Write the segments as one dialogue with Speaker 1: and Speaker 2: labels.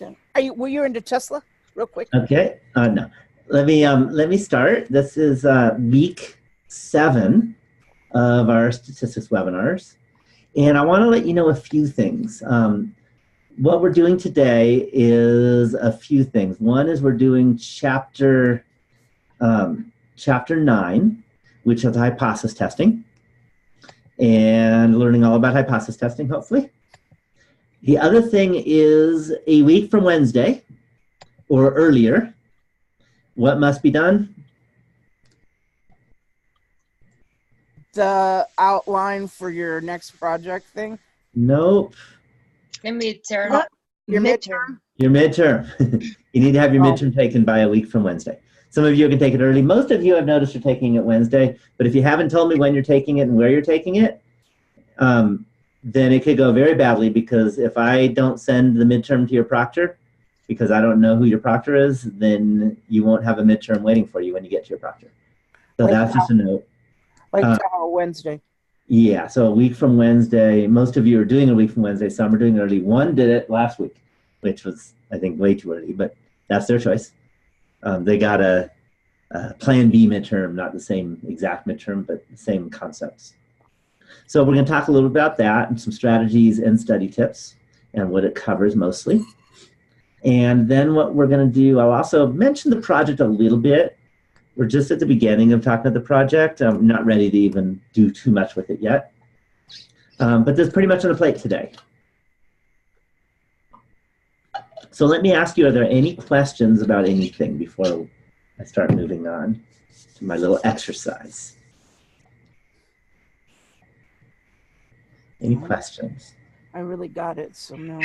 Speaker 1: Okay. Were you into Tesla? Real quick.
Speaker 2: Okay. No. Let me start. This is week 7 of our statistics webinars, and I want to let you know a few things. What we're doing today is a few things. One is we're doing chapter 9, which is hypothesis testing, and learning all about hypothesis testing, hopefully. The other thing is a week from Wednesday, or earlier, what must be done?
Speaker 1: The outline for your next project thing?
Speaker 2: Nope.
Speaker 3: The midterm.
Speaker 1: Your midterm?
Speaker 2: Your midterm. You need to have your midterm taken by a week from Wednesday. Some of you can take it early. Most of you I've noticed are taking it Wednesday, but if you haven't told me when you're taking it and where you're taking it, then it could go very badly, because if I don't send the midterm to your proctor, because I don't know who your proctor is, then you won't have a midterm waiting for you when you get to your proctor. So
Speaker 1: Like
Speaker 2: that's just a note.
Speaker 1: Like Wednesday.
Speaker 2: Yeah, so a week from Wednesday. Most of you are doing a week from Wednesday. Some are doing it early. One did it last week, which was, I think, way too early, but that's their choice. They got a Plan B midterm, not the same exact midterm, but the same concepts. So we're going to talk a little about that and some strategies and study tips and what it covers mostly. And then what we're going to do, I'll also mention the project a little bit. We're just at the beginning of talking about the project. I'm not ready to even do too much with it yet. But there's pretty much on the plate today. So let me ask you, are there any questions about anything before I start moving on to my little exercise? Any questions?
Speaker 1: I really got it, so no.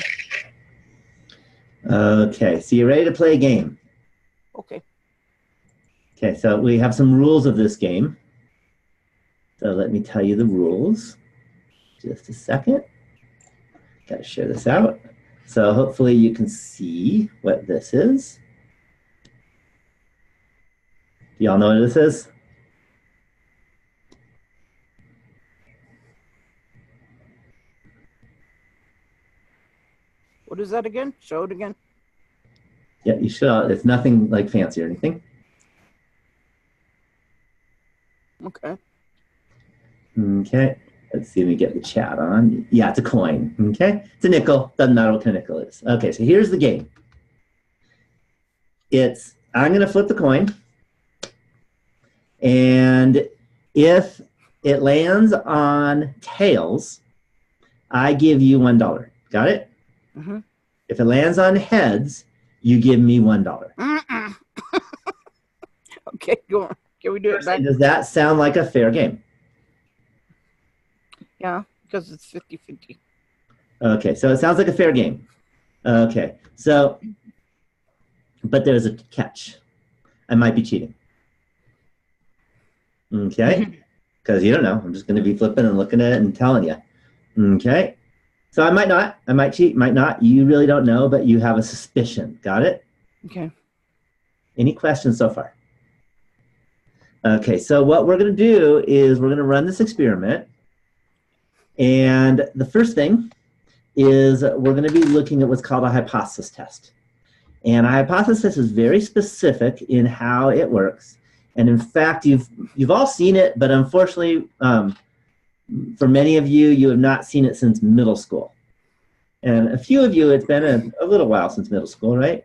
Speaker 2: Okay, so you're ready to play a game.
Speaker 1: Okay.
Speaker 2: Okay, so we have some rules of this game. So let me tell you the rules. Just a second. Got to share this out. So hopefully you can see what this is. Do y'all know what this is?
Speaker 1: What is that again? Show it again.
Speaker 2: Yeah, you should. It's nothing like fancy or anything.
Speaker 1: Okay.
Speaker 2: Okay. Let's see if we get the chat on. Yeah, it's a coin. Okay. It's a nickel. Doesn't matter what kind of nickel it is. Okay, so here's the game. I'm going to flip the coin. And if it lands on tails, I give you $1. Got it?
Speaker 1: Mm-hmm.
Speaker 2: If it lands on heads, you give me $1.
Speaker 1: Okay, go on. Can we do it back?
Speaker 2: Does that sound like a fair game?
Speaker 1: Yeah, because it's 50-50.
Speaker 2: Okay, so it sounds like a fair game. Okay, so, but there's a catch. I might be cheating. Okay, because you don't know. I'm just going to be flipping and looking at it and telling you. Okay, so I might not. I might cheat, might not. You really don't know, but you have a suspicion. Got it?
Speaker 1: Okay.
Speaker 2: Any questions so far? Okay, so what we're going to do is we're going to run this experiment. And the first thing is we're going to be looking at what's called a hypothesis test. And a hypothesis test is very specific in how it works. And in fact, you've all seen it, but unfortunately, for many of you, you have not seen it since middle school. And a few of you, it's been a little while since middle school, right?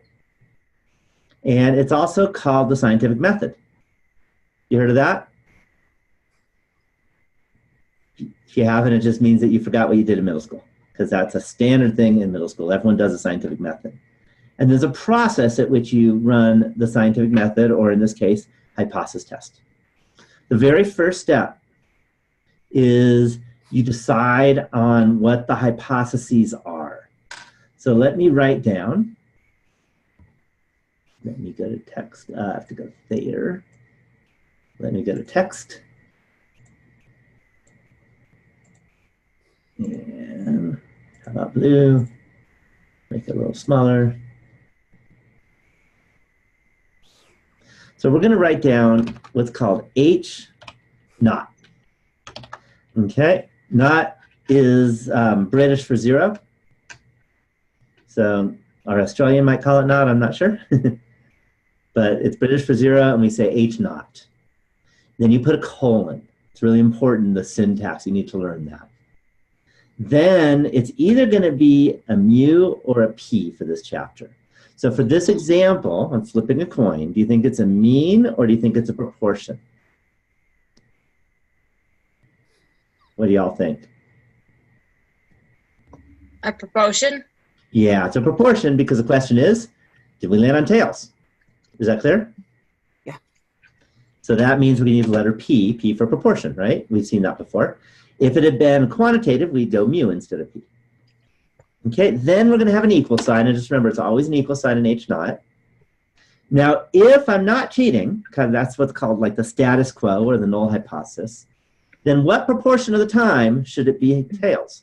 Speaker 2: And it's also called the scientific method. You heard of that? If you haven't, it just means that you forgot what you did in middle school, because that's a standard thing in middle school. Everyone does a scientific method. And there's a process at which you run the scientific method, or in this case, hypothesis test. The very first step is you decide on what the hypotheses are. So let me write down. Let me go to text. I have to go there. Let me go to text. And how about blue? Make it a little smaller. So we're going to write down what's called H naught. Okay, naught is British for 0. So Our Australian might call it naught, I'm not sure. But it's British for 0, and we say H naught. Then you put a colon. It's really important, the syntax. You need to learn that. Then it's either going to be a mu or a p for this chapter. So for this example, I'm flipping a coin. Do you think it's a mean or do you think it's a proportion? What do y'all think?
Speaker 3: A proportion?
Speaker 2: Yeah, it's a proportion because the question is, did we land on tails? Is that clear?
Speaker 1: Yeah.
Speaker 2: So that means we need the letter P, P for proportion, right? We've seen that before. If it had been quantitative, we'd go mu instead of P. Okay, then we're going to have an equal sign, and just remember, it's always an equal sign in H naught. Now, if I'm not cheating, because that's what's called like the status quo or the null hypothesis, then what proportion of the time should it be tails?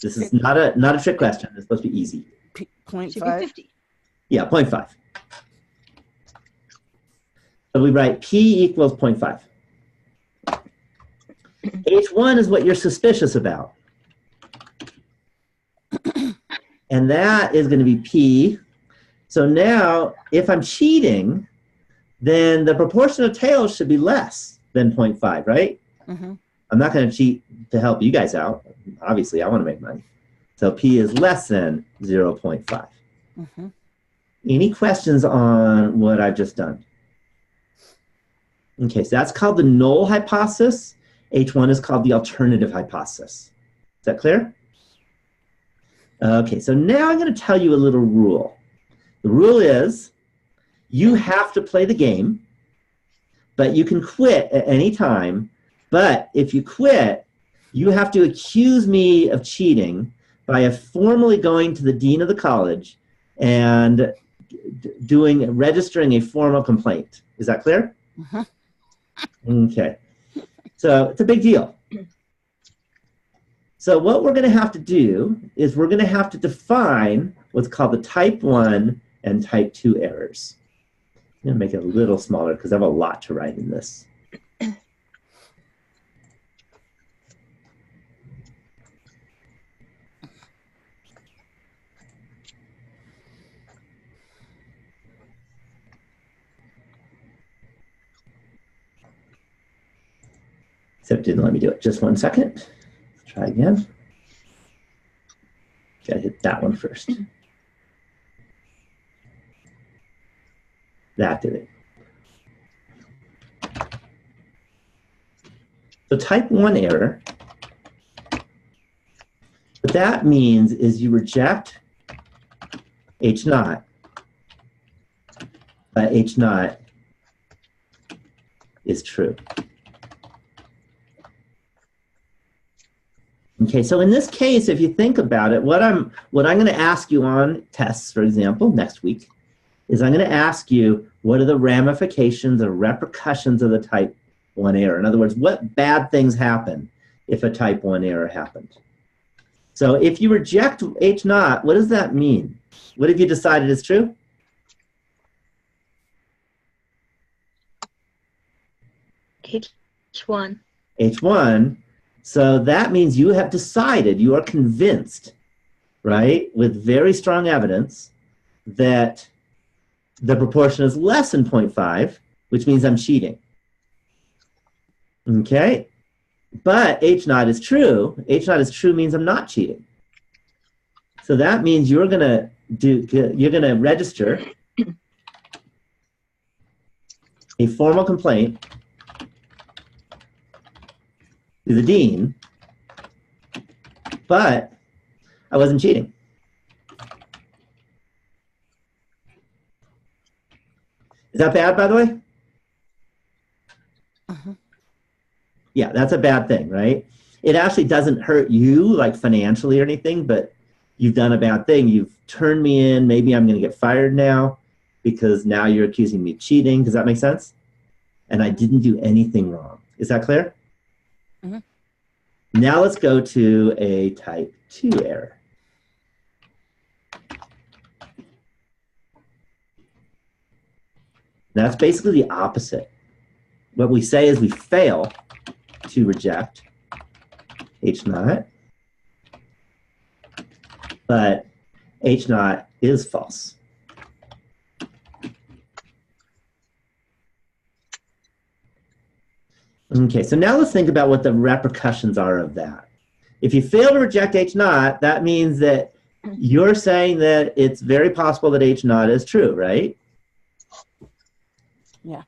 Speaker 2: This is not a trick question. It's supposed to be easy.
Speaker 1: 0.5.
Speaker 4: 50.
Speaker 2: Yeah, 0.5. So we write P equals 0.5. H1 is what you're suspicious about. And that is going to be P. So now, if I'm cheating, then the proportion of tails should be less than 0.5, right?
Speaker 1: Mm-hmm.
Speaker 2: I'm not going to cheat to help you guys out. Obviously, I want to make money. So P is less than 0.5.
Speaker 1: Mm-hmm.
Speaker 2: Any questions on what I've just done? Okay, so that's called the null hypothesis. H1 is called the alternative hypothesis. Is that clear? Okay, so now I'm going to tell you a little rule. The rule is you have to play the game, but you can quit at any time. But if you quit, you have to accuse me of cheating by formally going to the dean of the college and registering a formal complaint. Is that clear?
Speaker 1: Uh-huh.
Speaker 2: Okay. So it's a big deal. So what we're going to have to do is we're going to have to define what's called the type 1 and type 2 errors. I'm going to make it a little smaller because I have a lot to write in this. Except it didn't let me do it. Just 1 second. Let's try again. Gotta hit that one first. That did it. So type 1 error, what that means is you reject H naught, but H naught is true. Okay, so in this case, if you think about it, what I'm going to ask you on tests, for example, next week, is I'm going to ask you what are the ramifications or repercussions of the type 1 error. In other words, what bad things happen if a type 1 error happened. So if you reject H naught, what does that mean? What have you decided is true?
Speaker 4: H1.
Speaker 2: H1. So that means you have decided, you are convinced, right, with very strong evidence that the proportion is less than 0.5, which means I'm cheating. Okay? But H naught is true. H naught is true means I'm not cheating. So that means you're going to register a formal complaint to the dean, but I wasn't cheating. Is that bad, by the way?
Speaker 1: Uh-huh.
Speaker 2: Yeah, that's a bad thing, right? It actually doesn't hurt you, like financially or anything, but you've done a bad thing. You've turned me in. Maybe I'm going to get fired now because now you're accusing me of cheating. Does that make sense? And I didn't do anything wrong. Is that clear?
Speaker 1: Mhm.
Speaker 2: Now let's go to a type 2 error. That's basically the opposite. What we say is we fail to reject H naught, but H naught is false. Okay, so now let's think about what the repercussions are of that. If you fail to reject H naught, that means that you're saying that it's very possible that H naught is true, right?
Speaker 1: Yeah.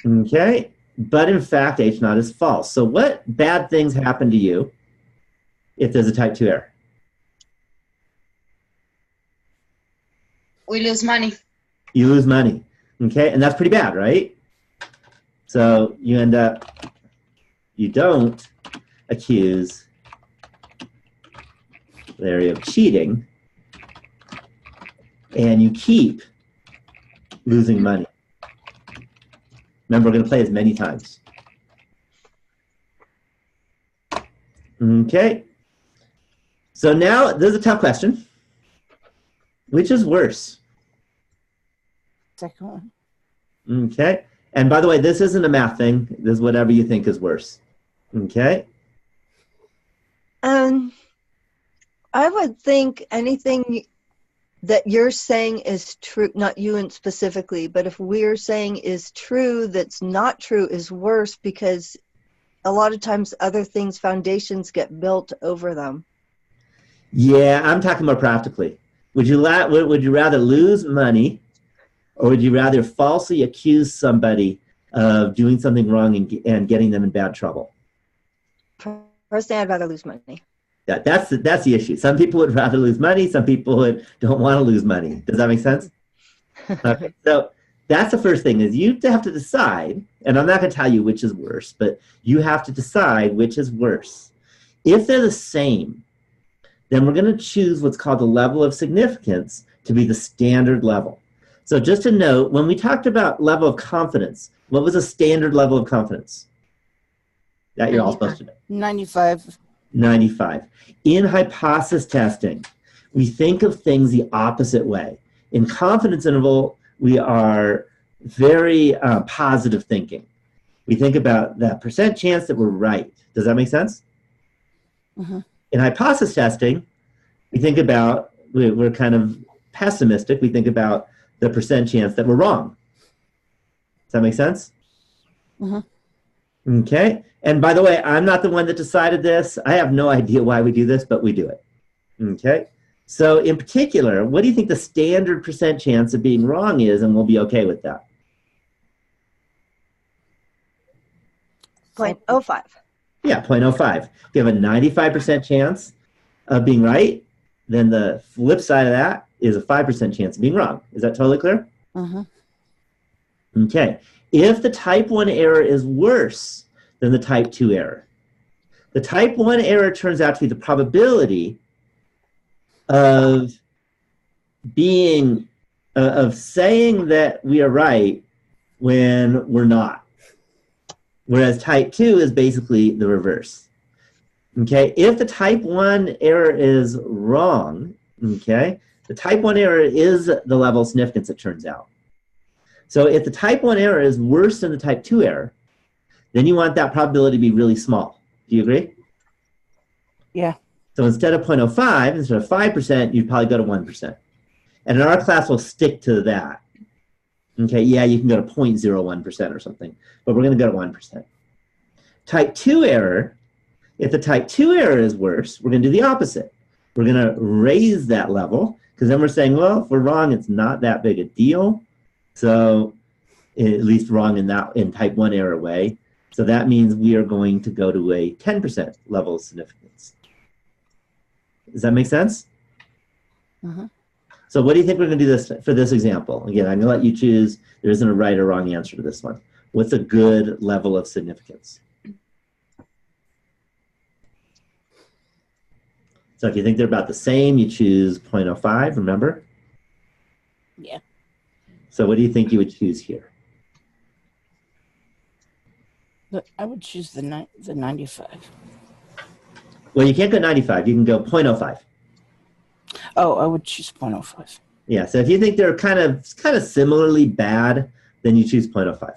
Speaker 2: Okay, but in fact, H naught is false. So what bad things happen to you if there's a type 2 error?
Speaker 3: We lose money.
Speaker 2: You lose money. Okay, and that's pretty bad, right? So you end up, you don't accuse Larry of cheating, and you keep losing money. Remember, we're going to play as many times. Okay. So now, there's a tough question. Which is worse?
Speaker 1: Second one.
Speaker 2: Okay. And by the way, this isn't a math thing. This is whatever you think is worse. Okay.
Speaker 4: I would think anything that you're saying is true, not you and specifically, but if we're saying is true that's not true is worse, because a lot of times other things, foundations get built over them.
Speaker 2: Yeah, I'm talking more practically. Would you rather lose money, or would you rather falsely accuse somebody of doing something wrong and getting them in bad trouble?
Speaker 4: Personally, I'd rather lose money.
Speaker 2: That's the issue. Some people would rather lose money. Some people don't want to lose money. Does that make sense? Okay, so that's the first thing, is you have to decide, and I'm not going to tell you which is worse, but you have to decide which is worse. If they're the same, then we're going to choose what's called the level of significance to be the standard level. So just to note, when we talked about level of confidence, what was a standard level of confidence? That you're all supposed to know.
Speaker 1: 95.
Speaker 2: 95. In hypothesis testing, we think of things the opposite way. In confidence interval, we are very positive thinking. We think about that percent chance that we're right. Does that make sense?
Speaker 1: Mm-hmm.
Speaker 2: In hypothesis testing, we think about, we're kind of pessimistic. We think about the percent chance that we're wrong. Does that make sense?
Speaker 1: Mm-hmm.
Speaker 2: Okay. And by the way, I'm not the one that decided this. I have no idea why we do this, but we do it. Okay. So in particular, what do you think the standard percent chance of being wrong is, and we'll be okay with that?
Speaker 4: 0.05.
Speaker 2: Yeah, 0.05. If you have a 95% chance of being right, then the flip side of that is a 5% chance of being wrong. Is that totally clear?
Speaker 1: Mm-hmm.
Speaker 2: Okay. If the type 1 error is worse than the type 2 error, the type 1 error turns out to be the probability of being, of saying that we are right when we're not. Whereas type 2 is basically the reverse. Okay, if the type 1 error is wrong, okay, the type 1 error is the level of significance, it turns out. So if the type 1 error is worse than the type 2 error, then you want that probability to be really small. Do you agree?
Speaker 1: Yeah.
Speaker 2: So instead of 0.05, instead of 5%, you'd probably go to 1%. And in our class, we'll stick to that. Okay, yeah, you can go to 0.01% or something, but we're going to go to 1%. Type 2 error, if the type 2 error is worse, we're going to do the opposite. We're going to raise that level, because then we're saying, well, if we're wrong, it's not that big a deal. So at least wrong in type 1 error way. So that means we are going to go to a 10% level of significance. Does that make sense?
Speaker 1: Mm-hmm.
Speaker 2: So what do you think we're going to do this for this example? Again, I'm going to let you choose. There isn't a right or wrong answer to this one. What's a good level of significance? So if you think they're about the same, you choose 0.05, remember?
Speaker 1: Yeah.
Speaker 2: So what do you think you would choose here?
Speaker 1: But I would choose the 95.
Speaker 2: Well, you can't go 95. You can go 0.05.
Speaker 1: Oh, I would choose 0.05.
Speaker 2: Yeah, so if you think they're kind of similarly bad, then you choose 0.05.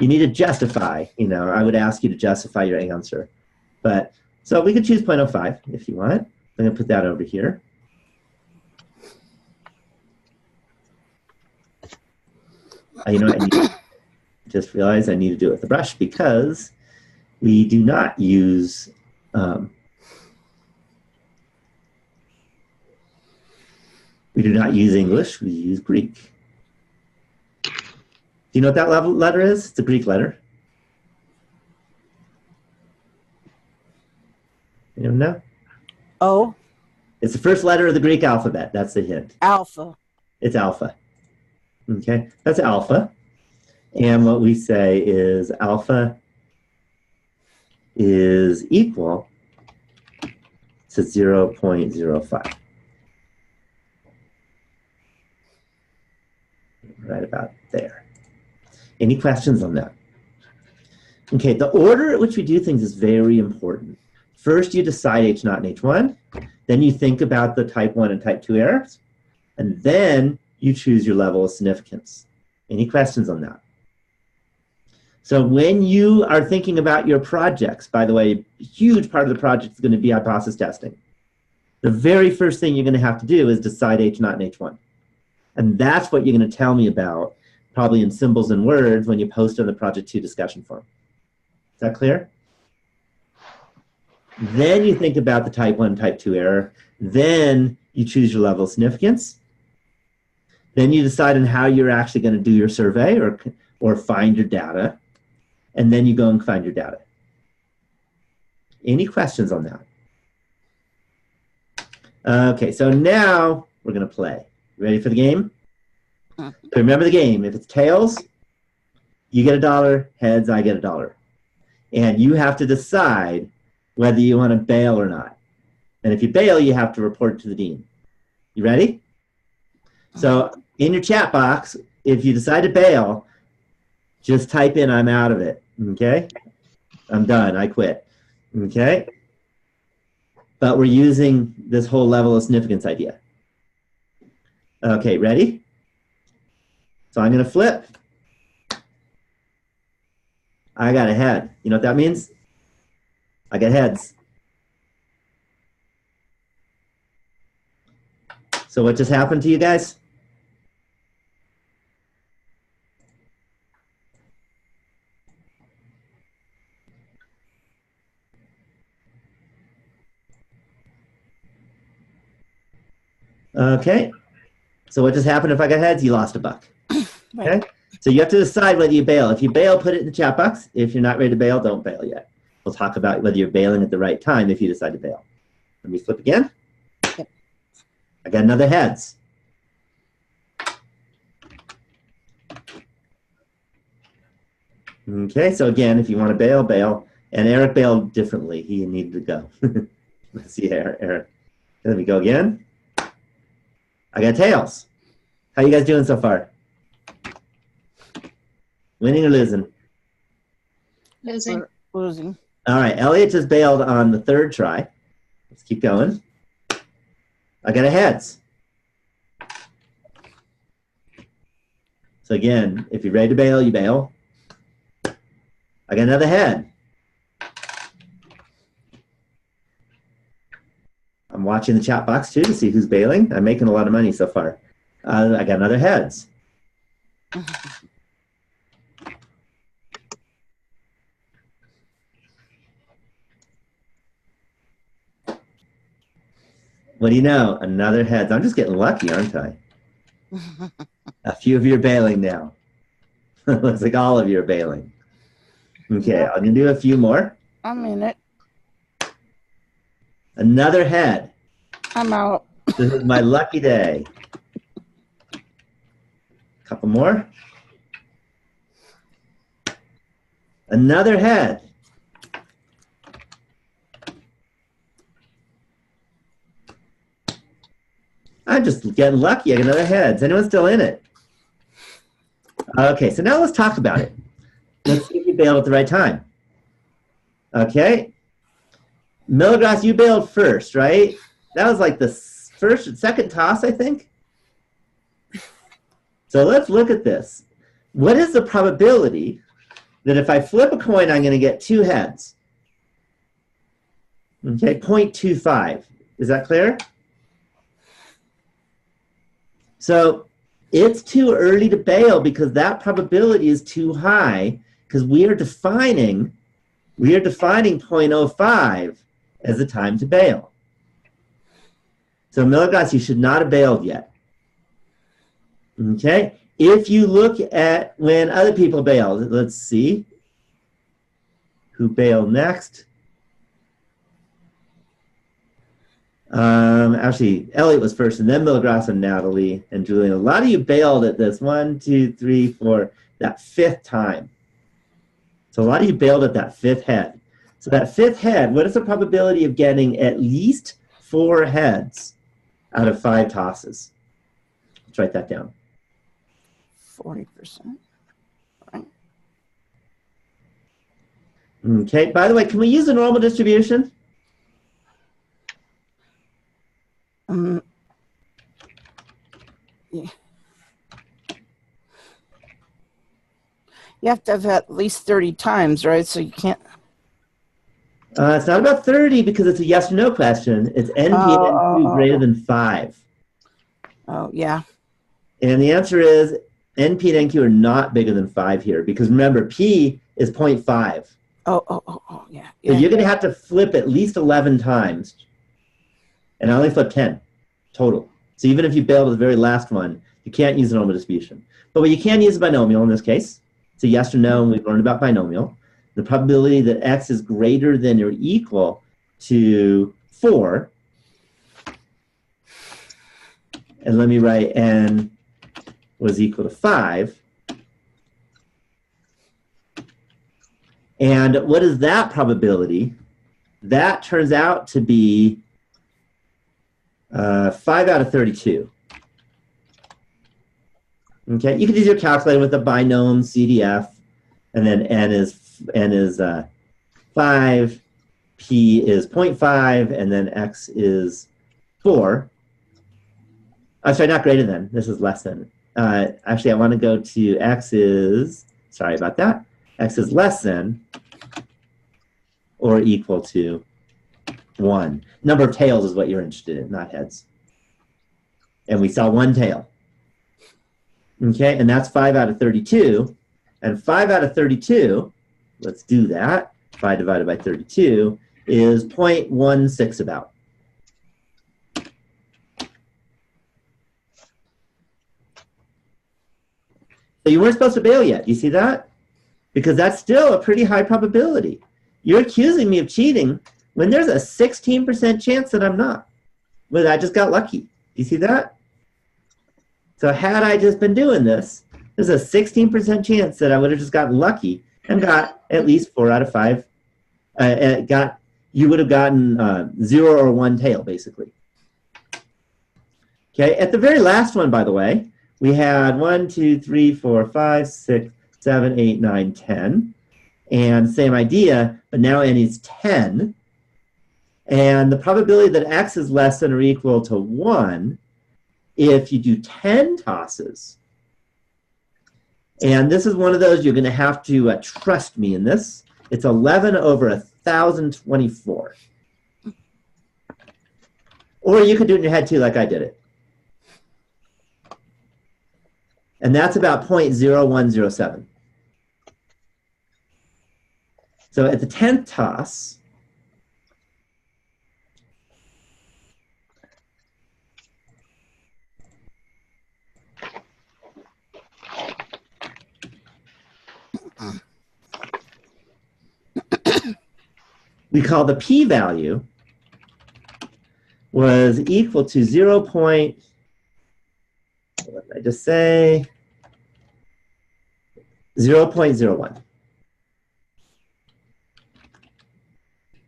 Speaker 2: You need to justify, I would ask you to justify your answer. But, so we could choose 0.05 if you want. I'm going to put that over here. You know what? Just realized I need to do it with the brush because we do not use English, we use Greek. Do you know what that letter is? It's a Greek letter. You don't know?
Speaker 1: O.
Speaker 2: It's the first letter of the Greek alphabet. That's the hint.
Speaker 1: Alpha.
Speaker 2: It's alpha. Okay, that's alpha. And what we say is alpha is equal to 0.05. Right about there. Any questions on that? Okay, the order at which we do things is very important. First, you decide H0 and H1. Then you think about the type 1 and type 2 errors. And then you choose your level of significance. Any questions on that? So when you are thinking about your projects, by the way, a huge part of the project is going to be hypothesis testing. The very first thing you're going to have to do is decide H0 and H1. And that's what you're going to tell me about, probably in symbols and words, when you post on the Project 2 discussion forum. Is that clear? Then you think about the type 1, type 2 error. Then you choose your level of significance. Then you decide on how you're actually going to do your survey or find your data. And then you go and find your data. Any questions on that? Okay, so now we're going to play. Ready for the game? So remember the game. If it's tails, you get $1. Heads, I get $1. And you have to decide whether you want to bail or not. And if you bail, you have to report it to the dean. You ready? So in your chat box, if you decide to bail, just type in, I'm out of it, okay? I'm done, I quit, okay? But we're using this whole level of significance idea. Okay, ready? So I'm gonna flip. I got a head. You know what that means? I got heads. So what just happened to you guys? Okay, so what just happened if I got heads? You lost $1. Okay, so you have to decide whether you bail. If you bail, put it in the chat box. If you're not ready to bail, don't bail yet. We'll talk about whether you're bailing at the right time if you decide to bail. Let me flip again.
Speaker 1: Yep.
Speaker 2: I got another heads. Okay, so again, if you want to bail, bail. And Eric bailed differently. He needed to go. Let's see here, Eric. Let me go again. I got tails. How you guys doing so far? Winning or losing?
Speaker 3: Losing.
Speaker 1: Losing.
Speaker 2: All right, Elliot just bailed on the 3rd try. Let's keep going. I got a heads. So again, if you're ready to bail, you bail. I got another head. I'm watching the chat box too to see who's bailing. I'm making a lot of money so far. I got another heads. What do you know? Another heads. I'm just getting lucky, aren't I? A few of you are bailing now. Looks like all of you are bailing. Okay, I'm going to do a few more.
Speaker 1: I'm in it.
Speaker 2: Another head.
Speaker 1: I'm out.
Speaker 2: This is my lucky day. Couple more. Another head. I'm just getting lucky. I got another head. Is anyone still in it? Okay, so now let's talk about it. Let's see if you bailed at the right time. Okay. Milligras, you bailed first, right? That was like the second toss, I think. So let's look at this. What is the probability that if I flip a coin, I'm going to get 2 heads? Okay, 0.25. Is that clear? So It's too early to bail because that probability is too high because we are defining 0.05 as the time to bail. So Milagros, you should not have bailed yet. Okay? If you look at when other people bailed, let's see who bailed next. Actually, Elliot was first, and then Milagros and Natalie and Julian. A lot of you bailed at this 1, 2, 3, 4, that 5th time. So a lot of you bailed at that 5th head. So that 5th head, what is the probability of getting at least 4 heads out of 5 tosses? Let's write that down.
Speaker 1: 40%. Right.
Speaker 2: Okay, by the way, can we use the normal distribution?
Speaker 1: Yeah. You have to have at least 30 times, right? So you can't.
Speaker 2: It's not about 30 because it's a yes or no question. It's NP and NQ greater than 5.
Speaker 1: Oh, yeah.
Speaker 2: And the answer is NP and NQ are not bigger than 5 here because remember, P is 0.5.
Speaker 1: Oh, yeah.
Speaker 2: So you're going to have to flip at least 11 times. And I only flipped 10 total. So even if you bailed at the very last one, you can't use the normal distribution. But what you can use is binomial in this case. It's a yes or no, and we've learned about binomial. The probability that x is greater than or equal to 4. And let me write n was equal to 5. And what is that probability? That turns out to be 5 out of 32. Okay, you can use your calculator with a binom CDF, and then n is 5, p is 0.5, and then x is 4. I'm sorry, not greater than. This is less than. Actually, I want to go to x is, sorry about that. X is less than or equal to 1. Number of tails is what you're interested in, not heads. And we saw 1 tail. Okay, and that's 5 out of 32. And 5 out of 32, let's do that. 5 divided by 32 is 0.16 about. So you weren't supposed to bail yet. You see that? Because that's still a pretty high probability. You're accusing me of cheating when there's a 16% chance that I'm not. Well, I just got lucky. You see that? So had I just been doing this, there's a 16% chance that I would have just gotten lucky and got at least 4 out of 5. You would have gotten 0 or 1 tail, basically. Okay, at the very last one, by the way, we had 1, 2, 3, 4, 5, 6, 7, 8, 9, 10. And same idea, but now n is 10. And the probability that x is less than or equal to 1, if you do 10 tosses, and this is one of those you're going to have to trust me in this. It's 11 over 1,024. Or you could do it in your head too, like I did it. And that's about 0.0107. So at the 10th toss, we call the p-value was equal to 0. What did I just say? 0.01.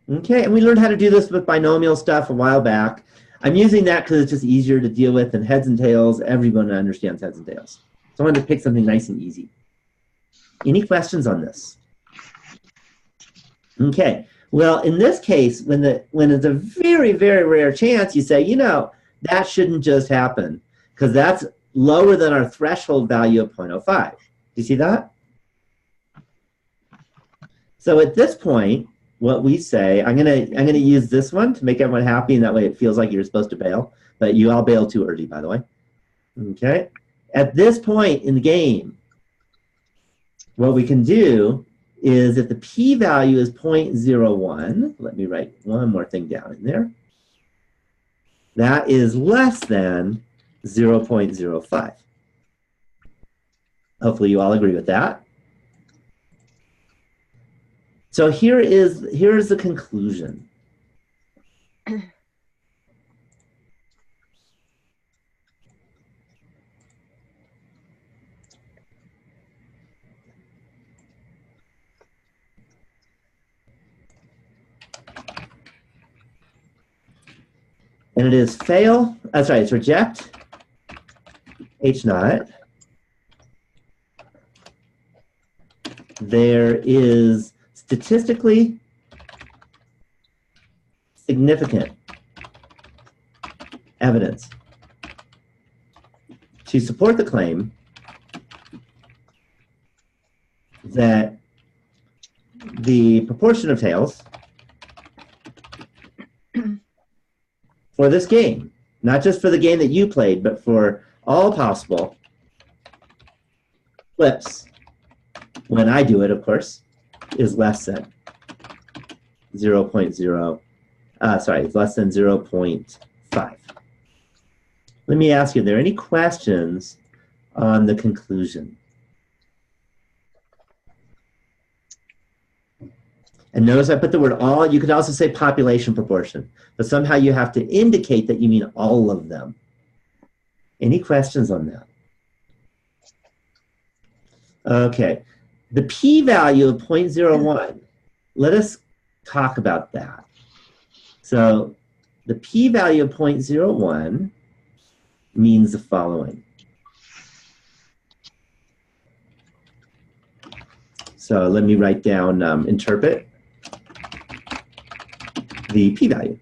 Speaker 2: Okay, and we learned how to do this with binomial stuff a while back. I'm using that because it's just easier to deal with than heads and tails. Everyone understands heads and tails. So I wanted to pick something nice and easy. Any questions on this? Okay, well, in this case, when it's a very, very rare chance, you say, you know, that shouldn't just happen because that's lower than our threshold value of 0.05. Do you see that? So at this point, what we say, I'm gonna use this one to make everyone happy, and that way it feels like you're supposed to bail, but you all bailed too early, by the way. Okay, At this point in the game, what we can do is if the p-value is 0.01, let me write one more thing down in there, that is less than 0.05. Hopefully you all agree with that. So here's the conclusion. And it is fail, it's reject, H naught. There is statistically significant evidence to support the claim that the proportion of tails for this game, not just for the game that you played, but for all possible flips, when I do it, of course, is less than 0.0, it's less than 0.5. Let me ask you, are there any questions on the conclusion? And notice I put the word all. You could also say population proportion, but somehow you have to indicate that you mean all of them. Any questions on that? Okay. The p-value of 0.01, let us talk about that. So the p-value of 0.01 means the following. So let me write down interpret the p-value.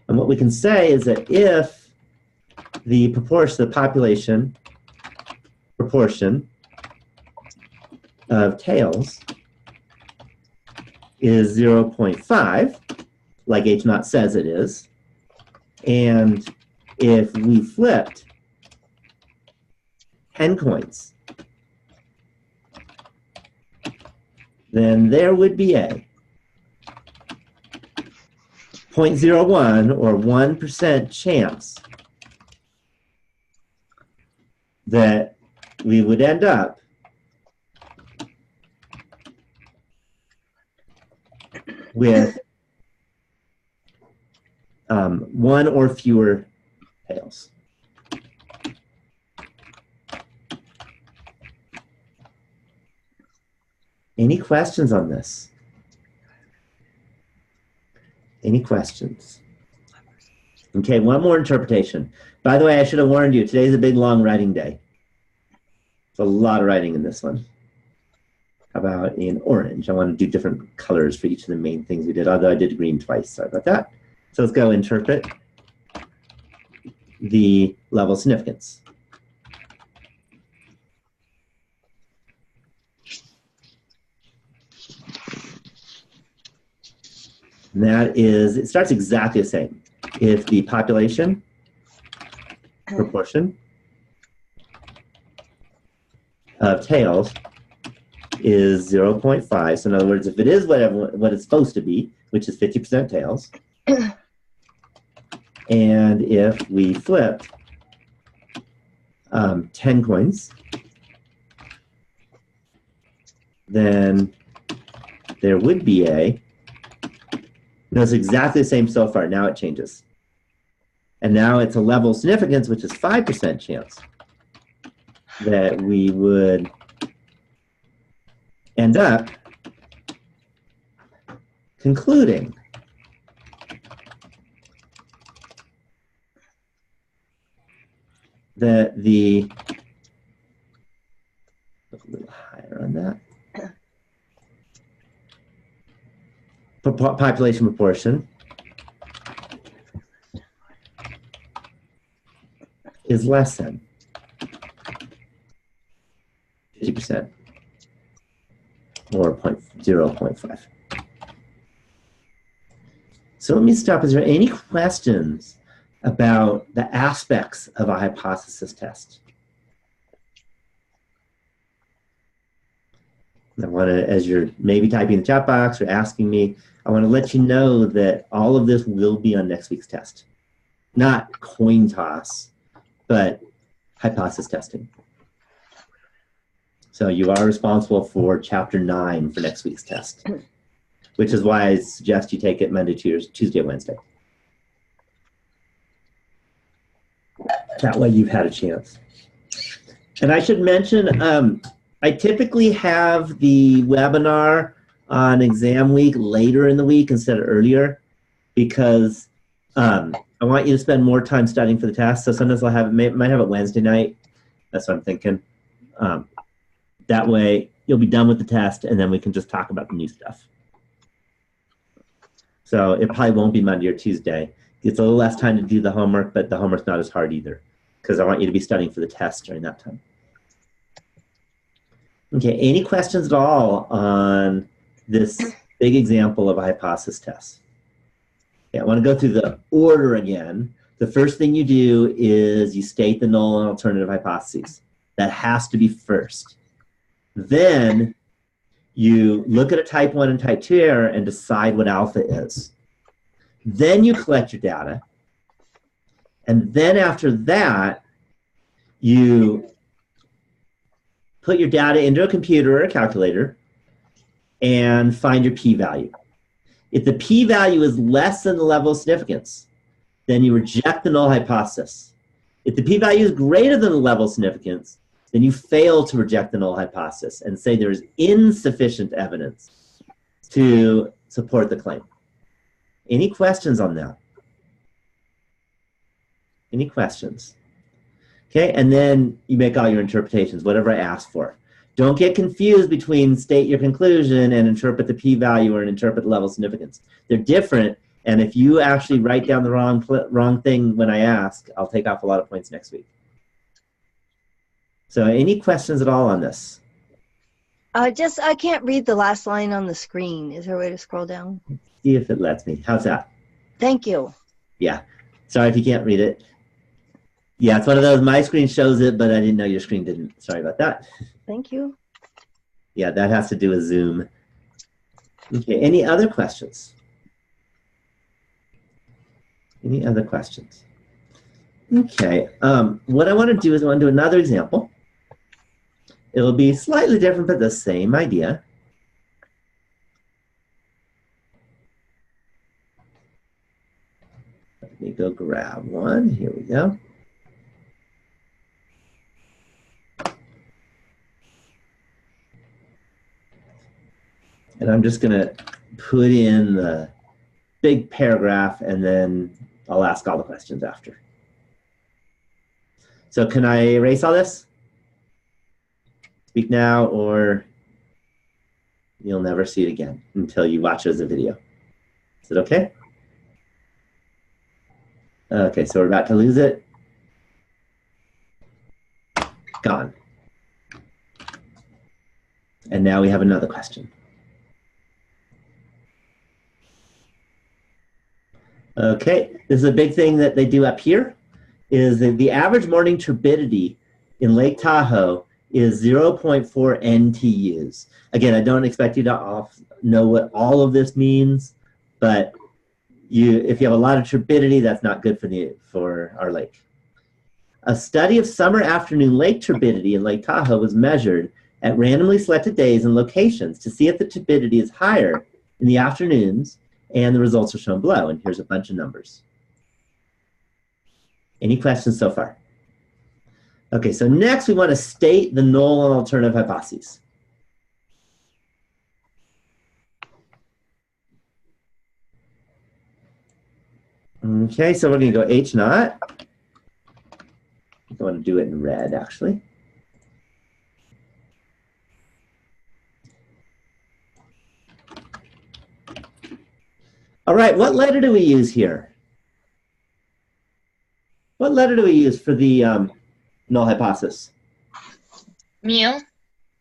Speaker 2: And what we can say is that if the population proportion of tails is 0.5, like H naught says it is, and if we flipped 10 coins, then there would be a 0.01 or 1% chance that we would end up with one or fewer tails. Any questions on this? Any questions? Okay, one more interpretation. By the way, I should have warned you, today's a big, long writing day. There's a lot of writing in this one. How about in orange? I want to do different colors for each of the main things we did, although I did green twice. Sorry about that. So let's go interpret the level of significance. And that is, it starts exactly the same. If the population proportion of tails is 0.5, so in other words, if it is what it's supposed to be, which is 50% tails, and if we flipped 10 coins, then there would be a, no, it's exactly the same so far. Now it changes. And now it's a level of significance, which is 5% chance that we would end up concluding that the, look a little higher on that, population proportion is less than 50% or 0.5. So let me stop. Is there any questions about the aspects of a hypothesis test. I want to, as you're maybe typing in the chat box or asking me, I want to let you know that all of this will be on next week's test. Not coin toss, but hypothesis testing. So you are responsible for chapter 9 for next week's test, which is why I suggest you take it Monday, Tuesday, Wednesday. That way you've had a chance. And I should mention, I typically have the webinar on exam week later in the week instead of earlier, because I want you to spend more time studying for the test. So sometimes I'll have it, might have it Wednesday night. That's what I'm thinking. That way you'll be done with the test and then we can just talk about the new stuff. So it probably won't be Monday or Tuesday. It's a little less time to do the homework, but the homework's not as hard either, because I want you to be studying for the test during that time. Okay, any questions at all on this big example of a hypothesis test? Okay, I want to go through the order again. The first thing you do is you state the null and alternative hypotheses. That has to be first. Then you look at a type 1 and type 2 error and decide what alpha is. Then you collect your data. And then after that, you put your data into a computer or a calculator and find your p-value. If the p-value is less than the level of significance, then you reject the null hypothesis. If the p-value is greater than the level of significance, then you fail to reject the null hypothesis and say there is insufficient evidence to support the claim. Any questions on that? Any questions? Okay, and then you make all your interpretations, whatever I asked for. Don't get confused between state your conclusion and interpret the p-value or interpret the level of significance. They're different, and if you actually write down the wrong thing when I ask, I'll take off a lot of points next week. So any questions at all on this?
Speaker 4: I can't read the last line on the screen. Is there a way to scroll down?
Speaker 2: See if it lets me. How's that?
Speaker 4: Thank you.
Speaker 2: Yeah. Sorry if you can't read it. Yeah, it's one of those, my screen shows it, but I didn't know your screen didn't. Sorry about that.
Speaker 4: Thank you.
Speaker 2: Yeah, that has to do with Zoom. Okay, any other questions? Any other questions? Okay, what I want to do is I want to do another example. It'll be slightly different, but the same idea. Let me go grab one. Here we go. And I'm just going to put in the big paragraph, and then I'll ask all the questions after. So can I erase all this? Speak now, or you'll never see it again until you watch it as a video. Is it okay? Okay, so we're about to lose it. Gone. And now we have another question. Okay, this is a big thing that they do up here, is that the average morning turbidity in Lake Tahoe is 0.4 NTUs. Again, I don't expect you to know what all of this means, but if you have a lot of turbidity, that's not good for our lake. A study of summer afternoon lake turbidity in Lake Tahoe was measured at randomly selected days and locations to see if the turbidity is higher in the afternoons, and the results are shown below, and here's a bunch of numbers. Any questions so far? Okay, so next we want to state the null and alternative hypotheses. Okay, so we're going to go H naught. I want to do it in red, actually. All right, what letter do we use here? What letter do we use for the null hypothesis?
Speaker 3: Mu.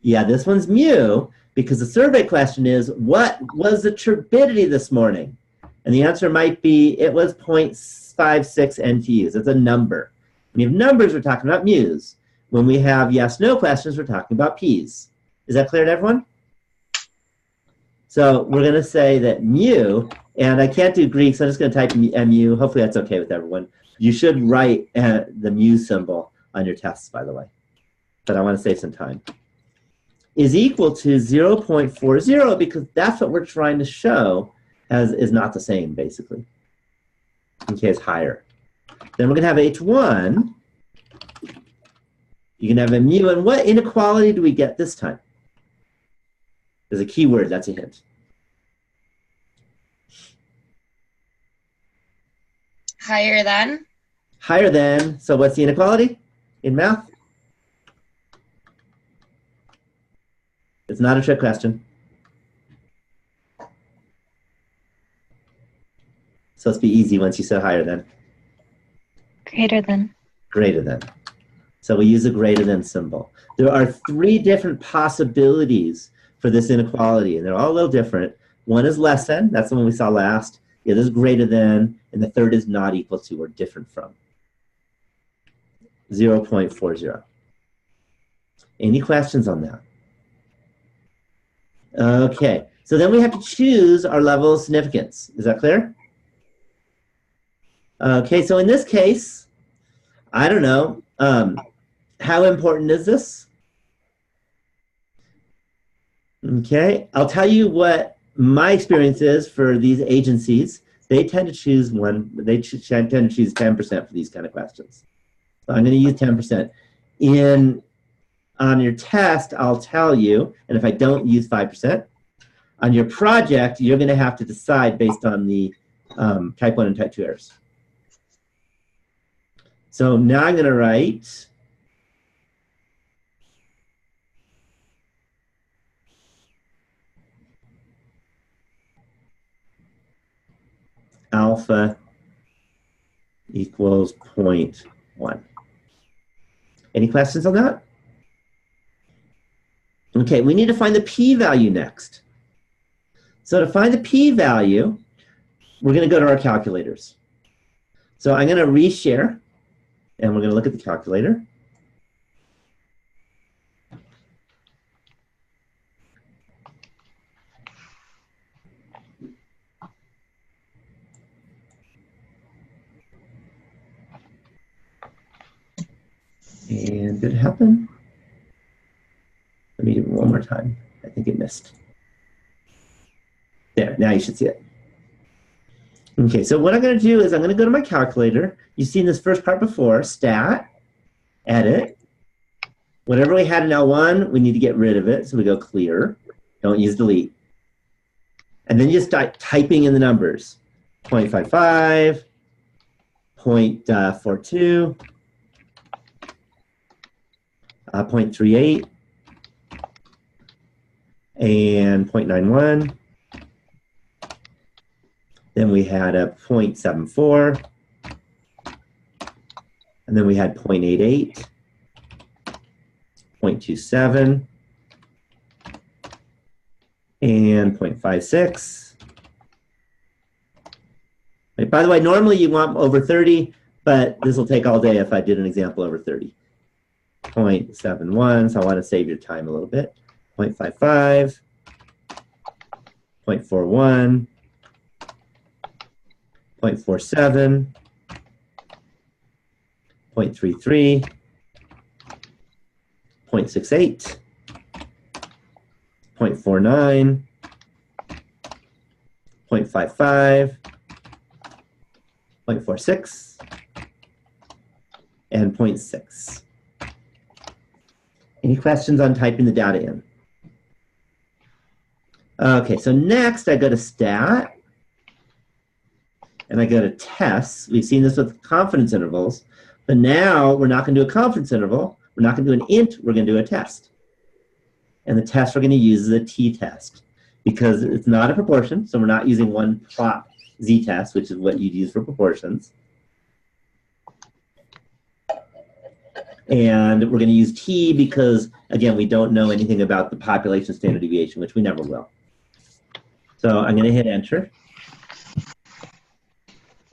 Speaker 2: Yeah, this one's mu, because the survey question is, what was the turbidity this morning? And the answer might be, it was 0.56 NTUs. It's a number. When you have numbers, we're talking about mu's. When we have yes/no questions, we're talking about p's. Is that clear to everyone? So we're going to say that mu, and I can't do Greek, so I'm just going to type mu. Hopefully that's okay with everyone. You should write the mu symbol on your tests, by the way. But I want to save some time. Is equal to 0.40 because that's what we're trying to show is not the same, basically. Okay, it's higher. Then we're going to have H1. You can have a mu. And what inequality do we get this time? There's a key word. That's a hint.
Speaker 3: Higher than?
Speaker 2: Higher than. So what's the inequality in math? It's not a trick question. So let's be easy once you say higher than.
Speaker 3: Greater than.
Speaker 2: Greater than. So we use a greater than symbol. There are 3 different possibilities for this inequality, and they're all a little different. One is less than, that's the one we saw last. The other is greater than, and the third is not equal to or different from. 0.40. Any questions on that? Okay, so then we have to choose our level of significance. Is that clear? Okay, so in this case, I don't know, how important is this? Okay, I'll tell you what my experience is for these agencies. They tend to choose tend to choose 10% for these kind of questions. So I'm going to use 10%. On your test, I'll tell you, and if I don't use 5%, on your project, you're going to have to decide based on the type 1 and type 2 errors. So now I'm going to write alpha equals 0.1. Any questions on that? Okay, we need to find the p-value next. So to find the p-value, we're going to go to our calculators. So I'm going to reshare, and we're going to look at the calculator. And did it happen? Let me do it one more time. I think it missed. There, now you should see it. Okay, so what I'm going to do is I'm going to go to my calculator. You've seen this first part before, stat, edit. Whatever we had in L1, we need to get rid of it, so we go clear. Don't use delete. And then you start typing in the numbers. 0.55, 0.42, 0.38, and 0.91. Then we had a 0.74, and then we had 0.88, 0.27, and 0.56. Right, by the way, normally you want over 30, but this will take all day if I did an example over 30. 0.71, so I want to save your time a little bit. 0.55, 0.41, 0.47, 0.33, 0.68, 0.49, 0.55, 0.46, and 0.6. Any questions on typing the data in? Okay, so next I go to stat, and I go to tests. We've seen this with confidence intervals, but now we're not going to do a confidence interval. We're not going to do an int. We're going to do a test. And the test we're going to use is a t-test because it's not a proportion, so we're not using one plot z-test, which is what you'd use for proportions. And we're going to use t because, again, we don't know anything about the population standard deviation, which we never will. So I'm going to hit enter.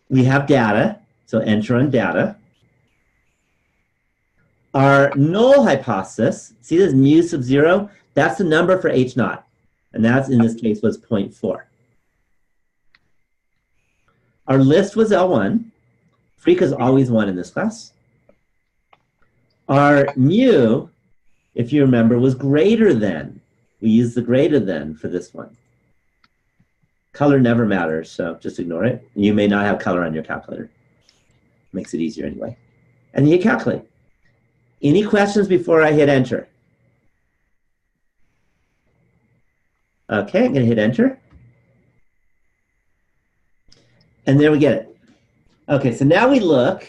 Speaker 2: we have data, so enter on data. Our null hypothesis, see this mu sub 0? That's the number for H naught. And that's, in this case, was 0.4. Our list was L1. Freq is always 1 in this class. Our mu, if you remember, was greater than. We used the greater than for this one. Color never matters, so just ignore it. You may not have color on your calculator. Makes it easier anyway. And you calculate. Any questions before I hit enter? Okay, I'm going to hit enter. And there we get it. Okay, so now we look.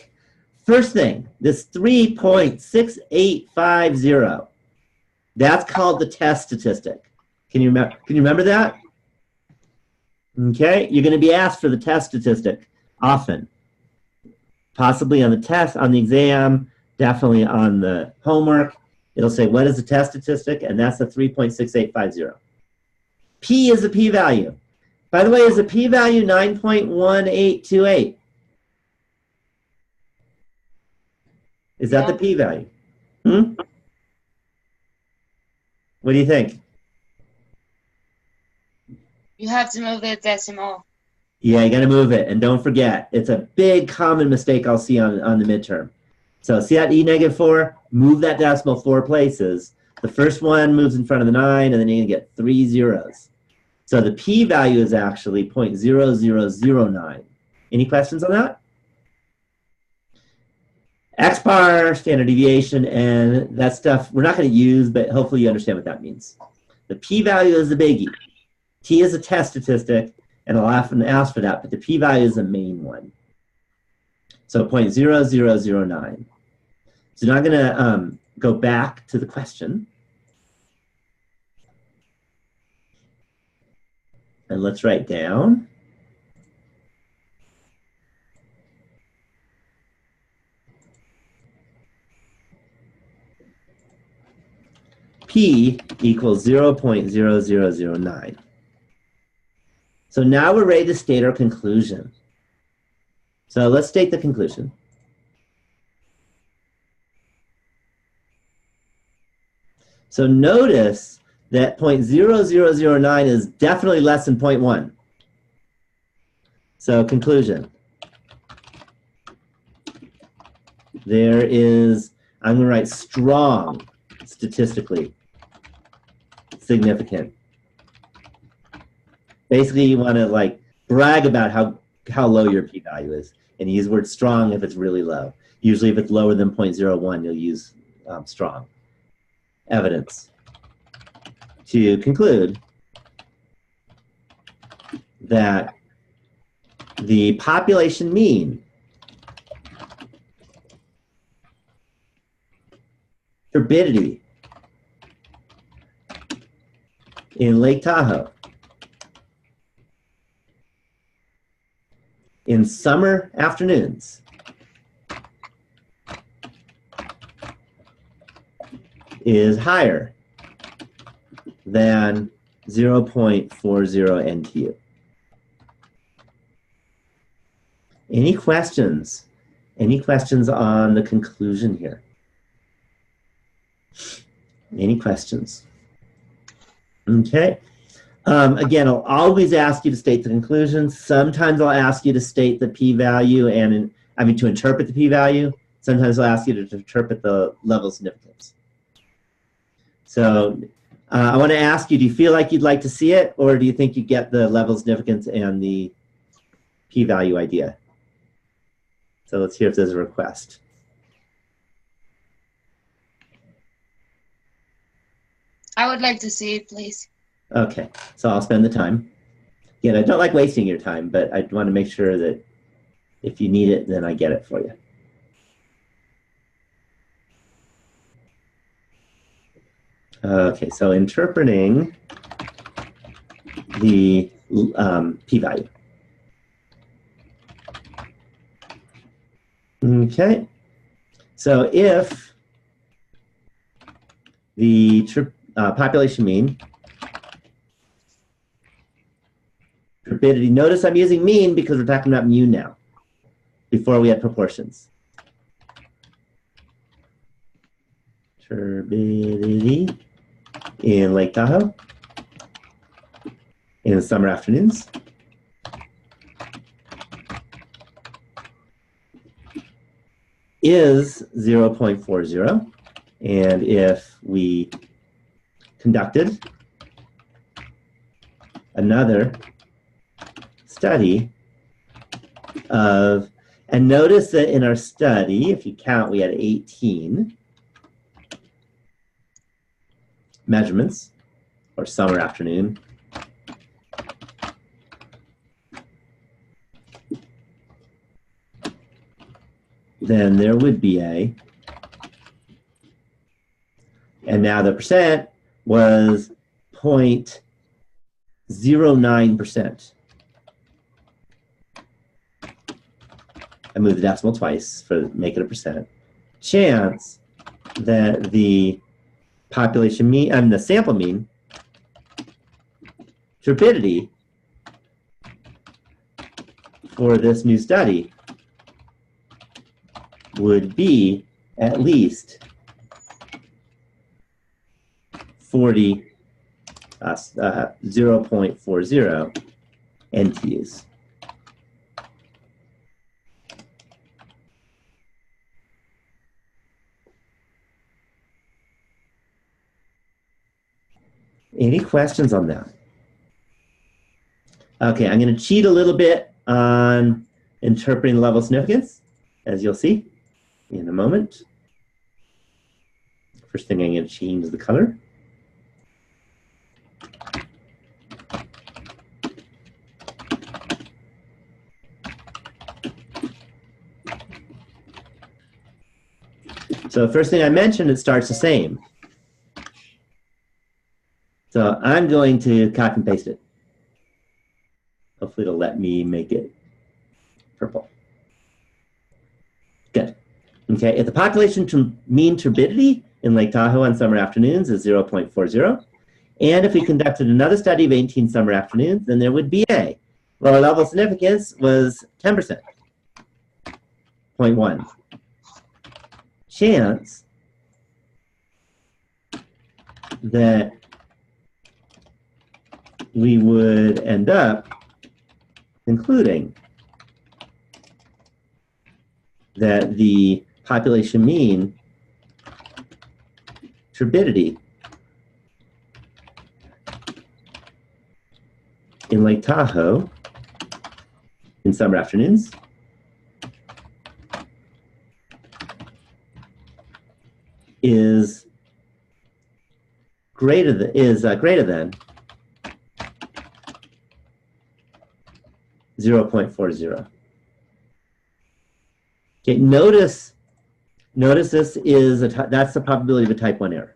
Speaker 2: First thing, this 3.6850. That's called the test statistic. Can you remember that? Okay, you're going to be asked for the test statistic often. Possibly on the test, on the exam, definitely on the homework. It'll say, what is the test statistic? And that's the 3.6850. P is the p-value. By the way, is the p-value 9.1828? Is that the p-value? What do you think?
Speaker 3: You have to move the decimal.
Speaker 2: Yeah, you got to move it. And don't forget, it's a big common mistake I'll see on the midterm. So see that E-4? Move that decimal 4 places. The first one moves in front of the 9, and then you're going to get 3 zeros. So the p-value is actually 0.0009. Any questions on that? X-bar, standard deviation, and that stuff we're not going to use, but hopefully you understand what that means. The p-value is the biggie. T is a test statistic, and I'll often ask for that, but the p-value is the main one. So 0.0009. So now I'm going to go back to the question. And let's write down. P equals 0.0009. So now we're ready to state our conclusion. So let's state the conclusion. So notice that 0.0009 is definitely less than 0.1. So conclusion. There is, I'm going to write strong, statistically significant. Basically, you want to like brag about how low your p-value is, and use the word strong if it's really low. Usually, if it's lower than 0.01, you'll use strong. Evidence to conclude that the population mean turbidity in Lake Tahoe in summer afternoons is higher than 0.40 NTU. Any questions? Any questions on the conclusion here? Any questions? Okay. Again, I'll always ask you to state the conclusion. Sometimes I'll ask you to state the p-value and, to interpret the p-value. Sometimes I'll ask you to interpret the level of significance. So I want to ask you, do you feel like you'd like to see it, or do you think you get the level of significance and the p-value idea? So let's hear if there's a request.
Speaker 3: I would like to see it, please.
Speaker 2: Okay, so I'll spend the time. Again, I don't like wasting your time, but I want to make sure that if you need it, then I get it for you. Okay, so interpreting the p-value. Okay, so if the population mean, turbidity, notice I'm using mean because we're talking about mu now. before we had proportions? Turbidity in Lake Tahoe in summer afternoons. Is 0.40. And if we conducted another study of, and notice that in our study, if you count, we had 18 measurements, or summer afternoon. Then there would be a, and now the percent was 0.09%. I moved the decimal twice for make it a percent. Chance that the population mean, and the sample mean, turbidity for this new study would be at least 0.40 NTUs. Any questions on that? Okay, I'm going to cheat a little bit on interpreting level of significance, as you'll see in a moment. First thing I'm going to change is the color. So the first thing I mentioned, it starts the same. So I'm going to copy and paste it. Hopefully it'll let me make it purple. Good. Okay, if the population mean turbidity in Lake Tahoe on summer afternoons is 0.40, and if we conducted another study of 18 summer afternoons, then there would be a. Well, our level of significance was 10%, 0.1. Chance that we would end up concluding that the population mean turbidity in Lake Tahoe in summer afternoons is greater than 0.40. Okay, notice this is that's the probability of a type 1 error.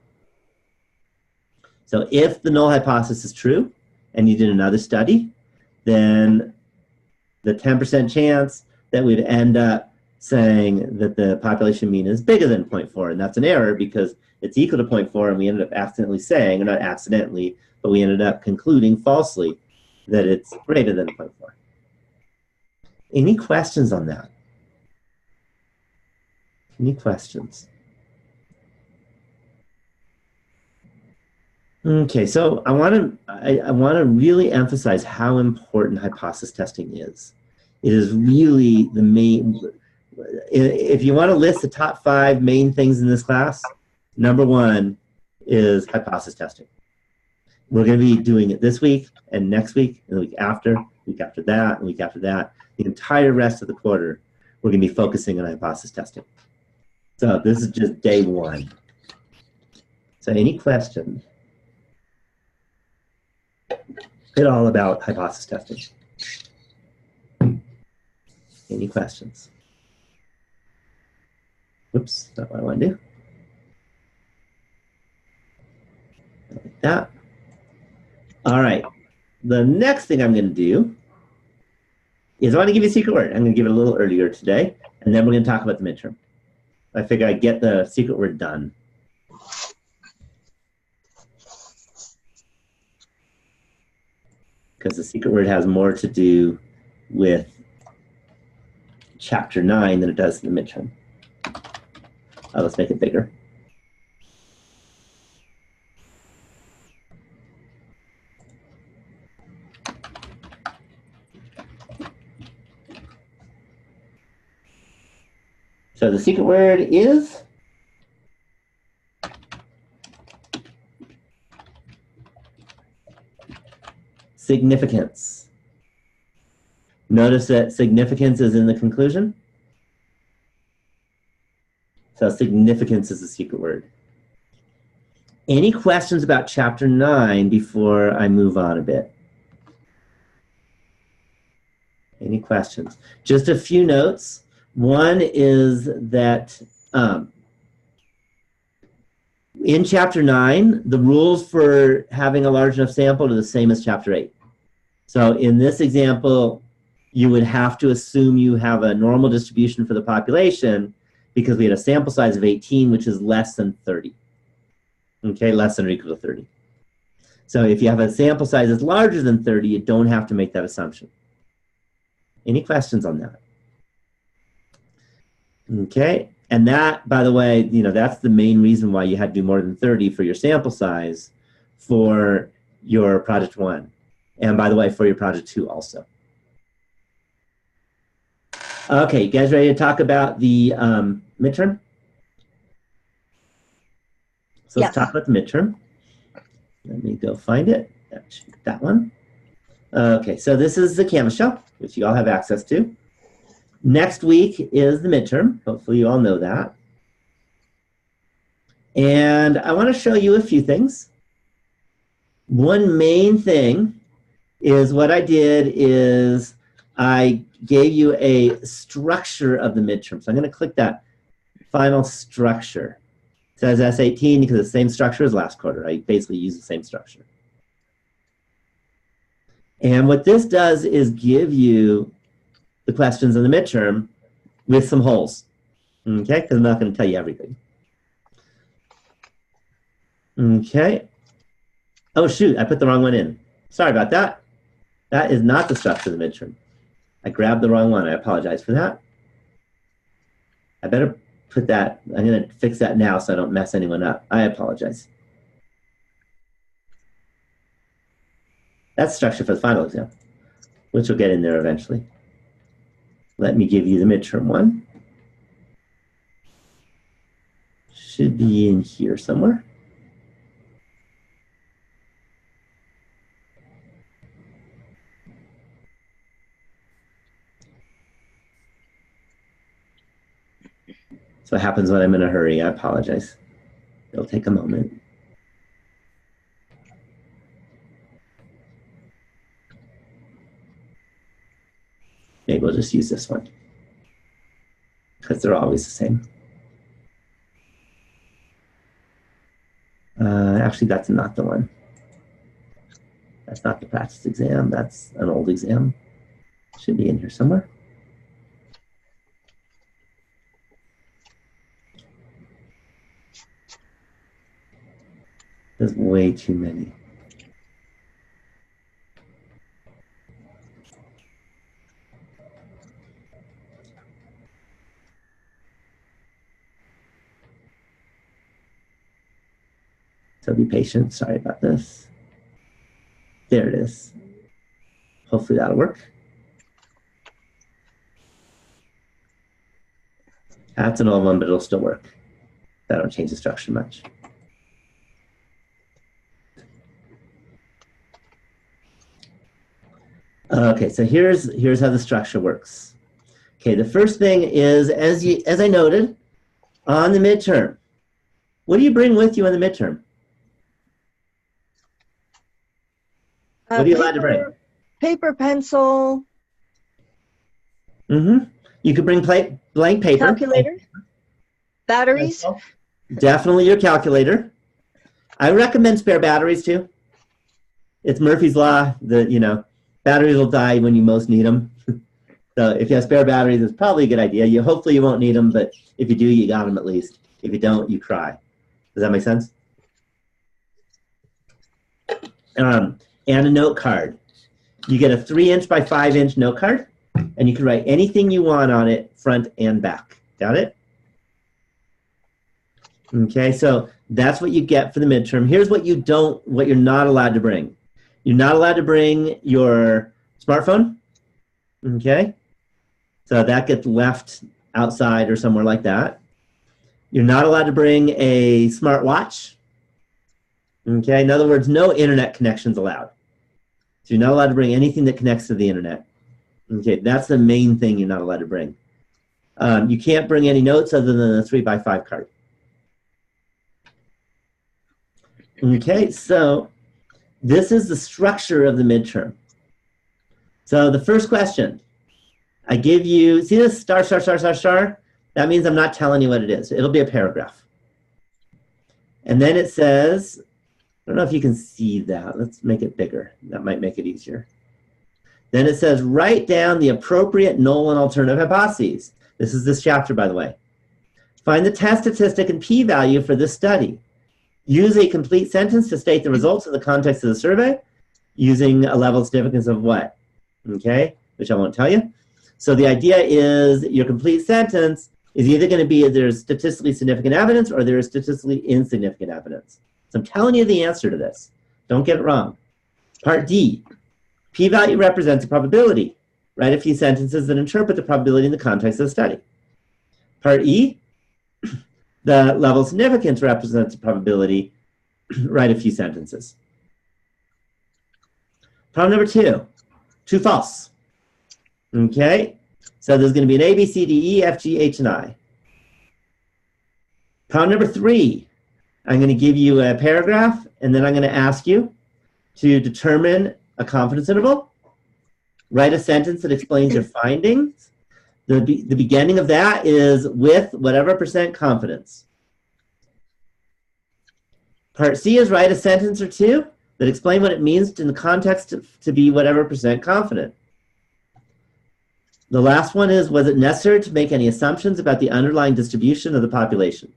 Speaker 2: So if the null hypothesis is true and you did another study, then the 10% chance that we'd end up saying that the population mean is bigger than 0.4, and that's an error because it's equal to 0.4, and we ended up accidentally saying, or not accidentally, but we ended up concluding falsely that it's greater than 0.4. Any questions on that? Any questions? Okay, so I want to really emphasize how important hypothesis testing is. It is really the main. If you want to list the top 5 main things in this class, number 1 is hypothesis testing. We're going to be doing it this week and next week and the week after that, and week after that. The entire rest of the quarter, we're going to be focusing on hypothesis testing. So this is just day 1. So any questions at all about hypothesis testing? Any questions? Whoops, that's not what I want to do. Like that. All right. The next thing I'm going to do is I want to give you a secret word. I'm going to give it a little earlier today, and then we're going to talk about the midterm. I figure I'd get the secret word done. Because the secret word has more to do with chapter 9 than it does in the midterm. Let's make it bigger. So the secret word is significance. Notice that significance is in the conclusion. So significance is the secret word. Any questions about chapter 9 before I move on a bit? Any questions? Just a few notes. One is that in chapter 9, the rules for having a large enough sample are the same as chapter 8. So in this example, you would have to assume you have a normal distribution for the population because we had a sample size of 18, which is less than 30. Okay, less than or equal to 30. So if you have a sample size that's larger than 30, you don't have to make that assumption. Any questions on that? Okay, and that, by the way, that's the main reason why you had to do more than 30 for your sample size for your project 1. And by the way, for your project 2 also. Okay, you guys ready to talk about the midterm? So let's talk about the midterm. Let me go find it. That one. Okay, so this is the Canvas shell, which you all have access to. Next week is the midterm. Hopefully you all know that. And I want to show you a few things. One main thing is what I did is I gave you a structure of the midterm. So I'm going to click that final structure. It says S18 because it's the same structure as last quarter. I basically use the same structure. And what this does is give you the questions in the midterm with some holes, okay? Because I'm not going to tell you everything. Okay. Oh, shoot, I put the wrong one in. Sorry about that. That is not the structure of the midterm. I grabbed the wrong one. I apologize for that. I better put that, I'm going to fix that now so I don't mess anyone up. I apologize. That's structure for the final exam, which will get in there eventually. Let me give you the midterm one. Should be in here somewhere. So what happens when I'm in a hurry. I apologize. It'll take a moment. Maybe we'll just use this one because they're always the same. Actually, that's not the one. That's not the practice exam. That's an old exam. Should be in here somewhere. There's way too many. So be patient. Sorry about this. There it is. Hopefully that'll work. That's an old one, but it'll still work. That don't change the structure much. Okay, so here's how the structure works. Okay, the first thing is, as I noted, on the midterm, what do you bring with you on the midterm? What are you allowed to bring?
Speaker 4: Paper, pencil.
Speaker 2: Mm-hmm. You could bring blank paper.
Speaker 4: Calculator. Batteries.
Speaker 2: Definitely your calculator. I recommend spare batteries too. It's Murphy's Law that, batteries will die when you most need them. So if you have spare batteries, it's probably a good idea. Hopefully you won't need them, but if you do, you got them at least. If you don't, you cry. Does that make sense? And a note card. You get a 3-inch by 5-inch note card, and you can write anything you want on it front and back. Got it? Okay, so that's what you get for the midterm. Here's what you're not allowed to bring. You're not allowed to bring your smartphone. Okay, so that gets left outside or somewhere like that. You're not allowed to bring a smartwatch. Okay, in other words, no internet connections allowed. So you're not allowed to bring anything that connects to the internet. Okay, that's the main thing you're not allowed to bring. You can't bring any notes other than a 3x5 card. Okay, so this is the structure of the midterm. So the first question, I give you, see this star, star, star, star, star? That means I'm not telling you what it is. It'll be a paragraph. And then it says, I don't know if you can see that. Let's make it bigger. That might make it easier. Then it says, write down the appropriate null and alternative hypotheses. This is this chapter, by the way. Find the test statistic and p-value for this study. Use a complete sentence to state the results in the context of the survey using a level of significance of what? Okay, which I won't tell you. So the idea is your complete sentence is either going to be there's statistically significant evidence or there is statistically insignificant evidence. So I'm telling you the answer to this. Don't get it wrong. Part D, p-value represents a probability. Write a few sentences that interpret the probability in the context of the study. Part E, the level of significance represents a probability. Write a few sentences. Problem number 2, true, false. Okay, so there's going to be an A, B, C, D, E, F, G, H, and I. Problem number 3, I'm going to give you a paragraph, and then I'm going to ask you to determine a confidence interval. Write a sentence that explains your findings. The beginning of that is with whatever % confidence. Part C is write a sentence or two that explain what it means in the context to be whatever % confident. The last one is, was it necessary to make any assumptions about the underlying distribution of the population?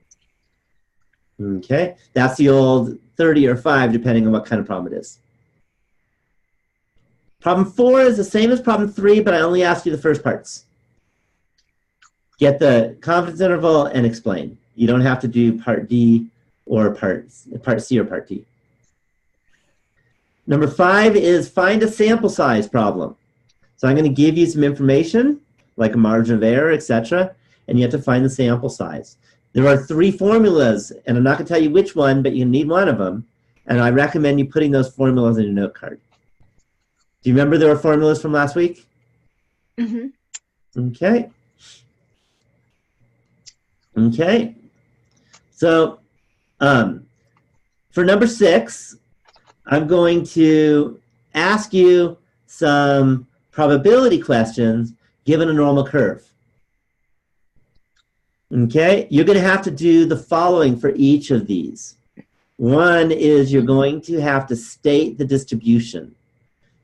Speaker 2: Okay, that's the old 30 or 5, depending on what kind of problem it is. Problem 4 is the same as problem 3, but I only asked you the first parts. Get the confidence interval and explain. You don't have to do part D or part C or part D. Number 5 is find a sample size problem. So I'm going to give you some information, like a margin of error, etc., and you have to find the sample size. There are 3 formulas, and I'm not going to tell you which one, but you need one of them, and I recommend you putting those formulas in your note card. Do you remember there were formulas from last week? Mm-hmm. Okay. Okay. So for number 6, I'm going to ask you some probability questions given a normal curve. Okay, you're going to have to do the following for each of these. One is you're going to have to state the distribution,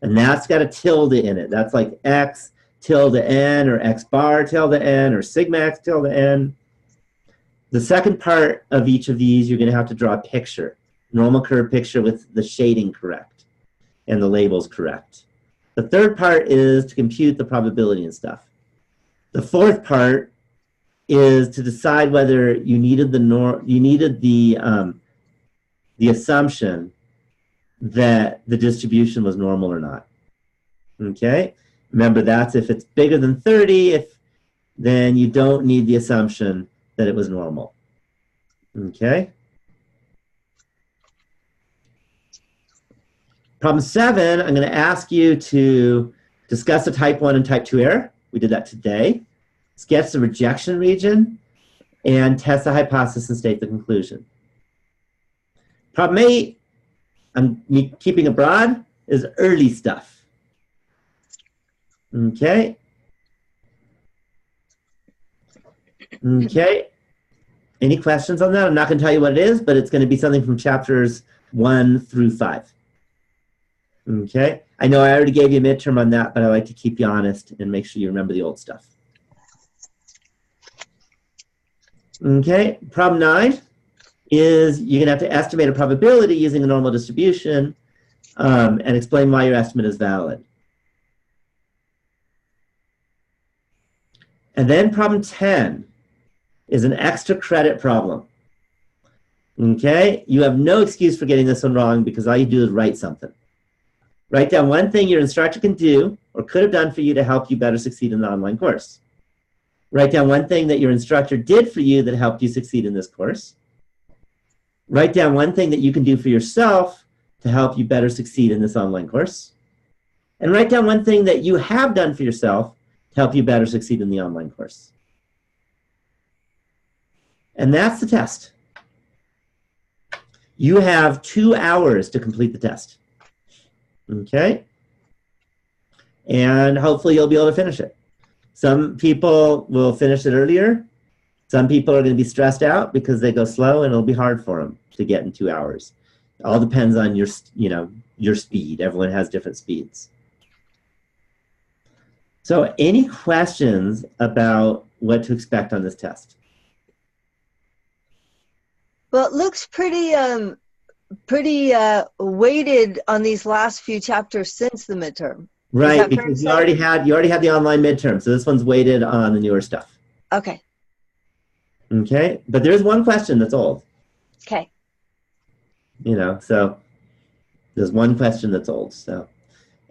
Speaker 2: and that's got a tilde in it. That's like x tilde n or x bar tilde n or sigma x tilde n. The second part of each of these, you're going to have to draw a picture, normal curve picture with the shading correct and the labels correct. The third part is to compute the probability and stuff. The fourth part is to decide whether you needed the assumption that the distribution was normal or not. Okay? Remember, that's if it's bigger than 30, then you don't need the assumption that it was normal. Okay? Problem 7, I'm going to ask you to discuss the type 1 and type 2 error. We did that today. Sketch the rejection region, and test the hypothesis and state the conclusion. Problem 8, I'm keeping it broad, is early stuff. Okay? Okay. Any questions on that? I'm not going to tell you what it is, but it's going to be something from chapters 1 through 5. Okay? I know I already gave you a midterm on that, but I like to keep you honest and make sure you remember the old stuff. Okay, problem 9 is you're going to have to estimate a probability using a normal distribution and explain why your estimate is valid. And then problem 10 is an extra credit problem. Okay? You have no excuse for getting this one wrong because all you do is write something. Write down one thing your instructor can do or could have done for you to help you better succeed in the online course. Write down one thing that your instructor did for you that helped you succeed in this course. Write down one thing that you can do for yourself to help you better succeed in this online course. And write down one thing that you have done for yourself to help you better succeed in the online course. And that's the test. You have 2 hours to complete the test. Okay? And hopefully you'll be able to finish it. Some people will finish it earlier. Some people are going to be stressed out because they go slow and it'll be hard for them to get in 2 hours. It all depends on your speed. Everyone has different speeds. So any questions about what to expect on this test?
Speaker 4: Well, it looks pretty weighted on these last few chapters since the midterm.
Speaker 2: Right, because you already had the online midterm, so this one's weighted on the newer stuff.
Speaker 4: Okay.
Speaker 2: Okay, but there's one question that's old.
Speaker 4: Okay.
Speaker 2: So there's one question that's old. So,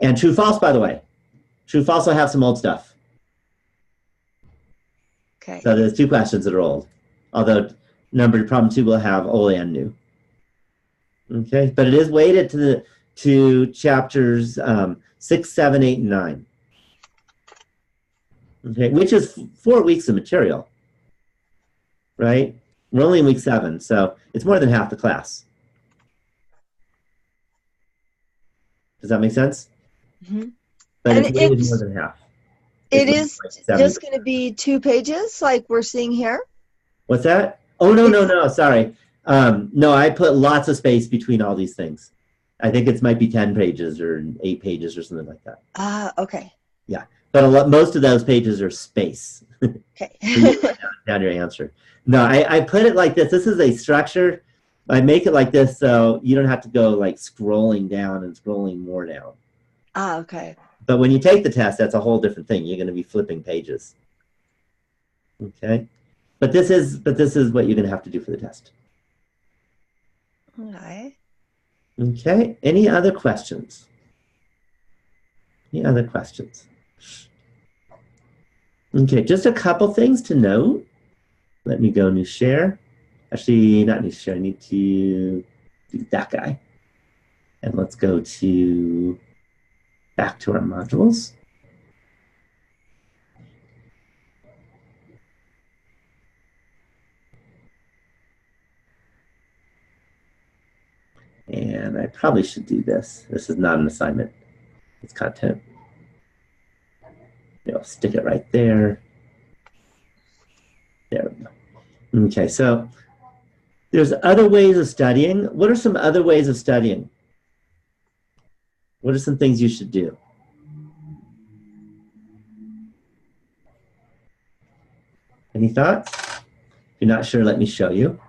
Speaker 2: and true false, by the way. True false will have some old stuff.
Speaker 4: Okay.
Speaker 2: So there's 2 questions that are old, although problem 2 will have old and new. Okay, but it is weighted to chapters 6, 7, 8, and 9. Okay, which is 4 weeks of material, right? We're only in week 7, so it's more than half the class. Does that make sense?
Speaker 4: Mm-hmm.
Speaker 2: But
Speaker 4: And
Speaker 2: it's weighted
Speaker 4: it's-
Speaker 2: more than half.
Speaker 4: It
Speaker 2: It's
Speaker 4: is
Speaker 2: like 7.
Speaker 4: just going to be 2 pages like we're seeing here?
Speaker 2: What's that? Oh, no, sorry. No, I put lots of space between all these things. I think it might be 10 pages or 8 pages or something like that.
Speaker 4: Ah, okay.
Speaker 2: Yeah, but most of those pages are space.
Speaker 4: Okay.
Speaker 2: Down your answer. No, I put it like this. This is a structure. I make it like this so you don't have to go like scrolling down and scrolling more down.
Speaker 4: Ah, okay.
Speaker 2: But when you take the test, that's a whole different thing. You're going to be flipping pages. Okay? But this is what you're going to have to do for the test.
Speaker 4: Okay.
Speaker 2: Okay, any other questions? Any other questions? Okay, just a couple things to note. Let me go new share. Actually, not new share, I need to do that guy. And let's go back to our modules. And I probably should do this. This is not an assignment. It's content. I'll stick it right there. There we go. Okay, so there's other ways of studying. What are some other ways of studying? What are some things you should do? Any thoughts? If you're not sure, let me show you.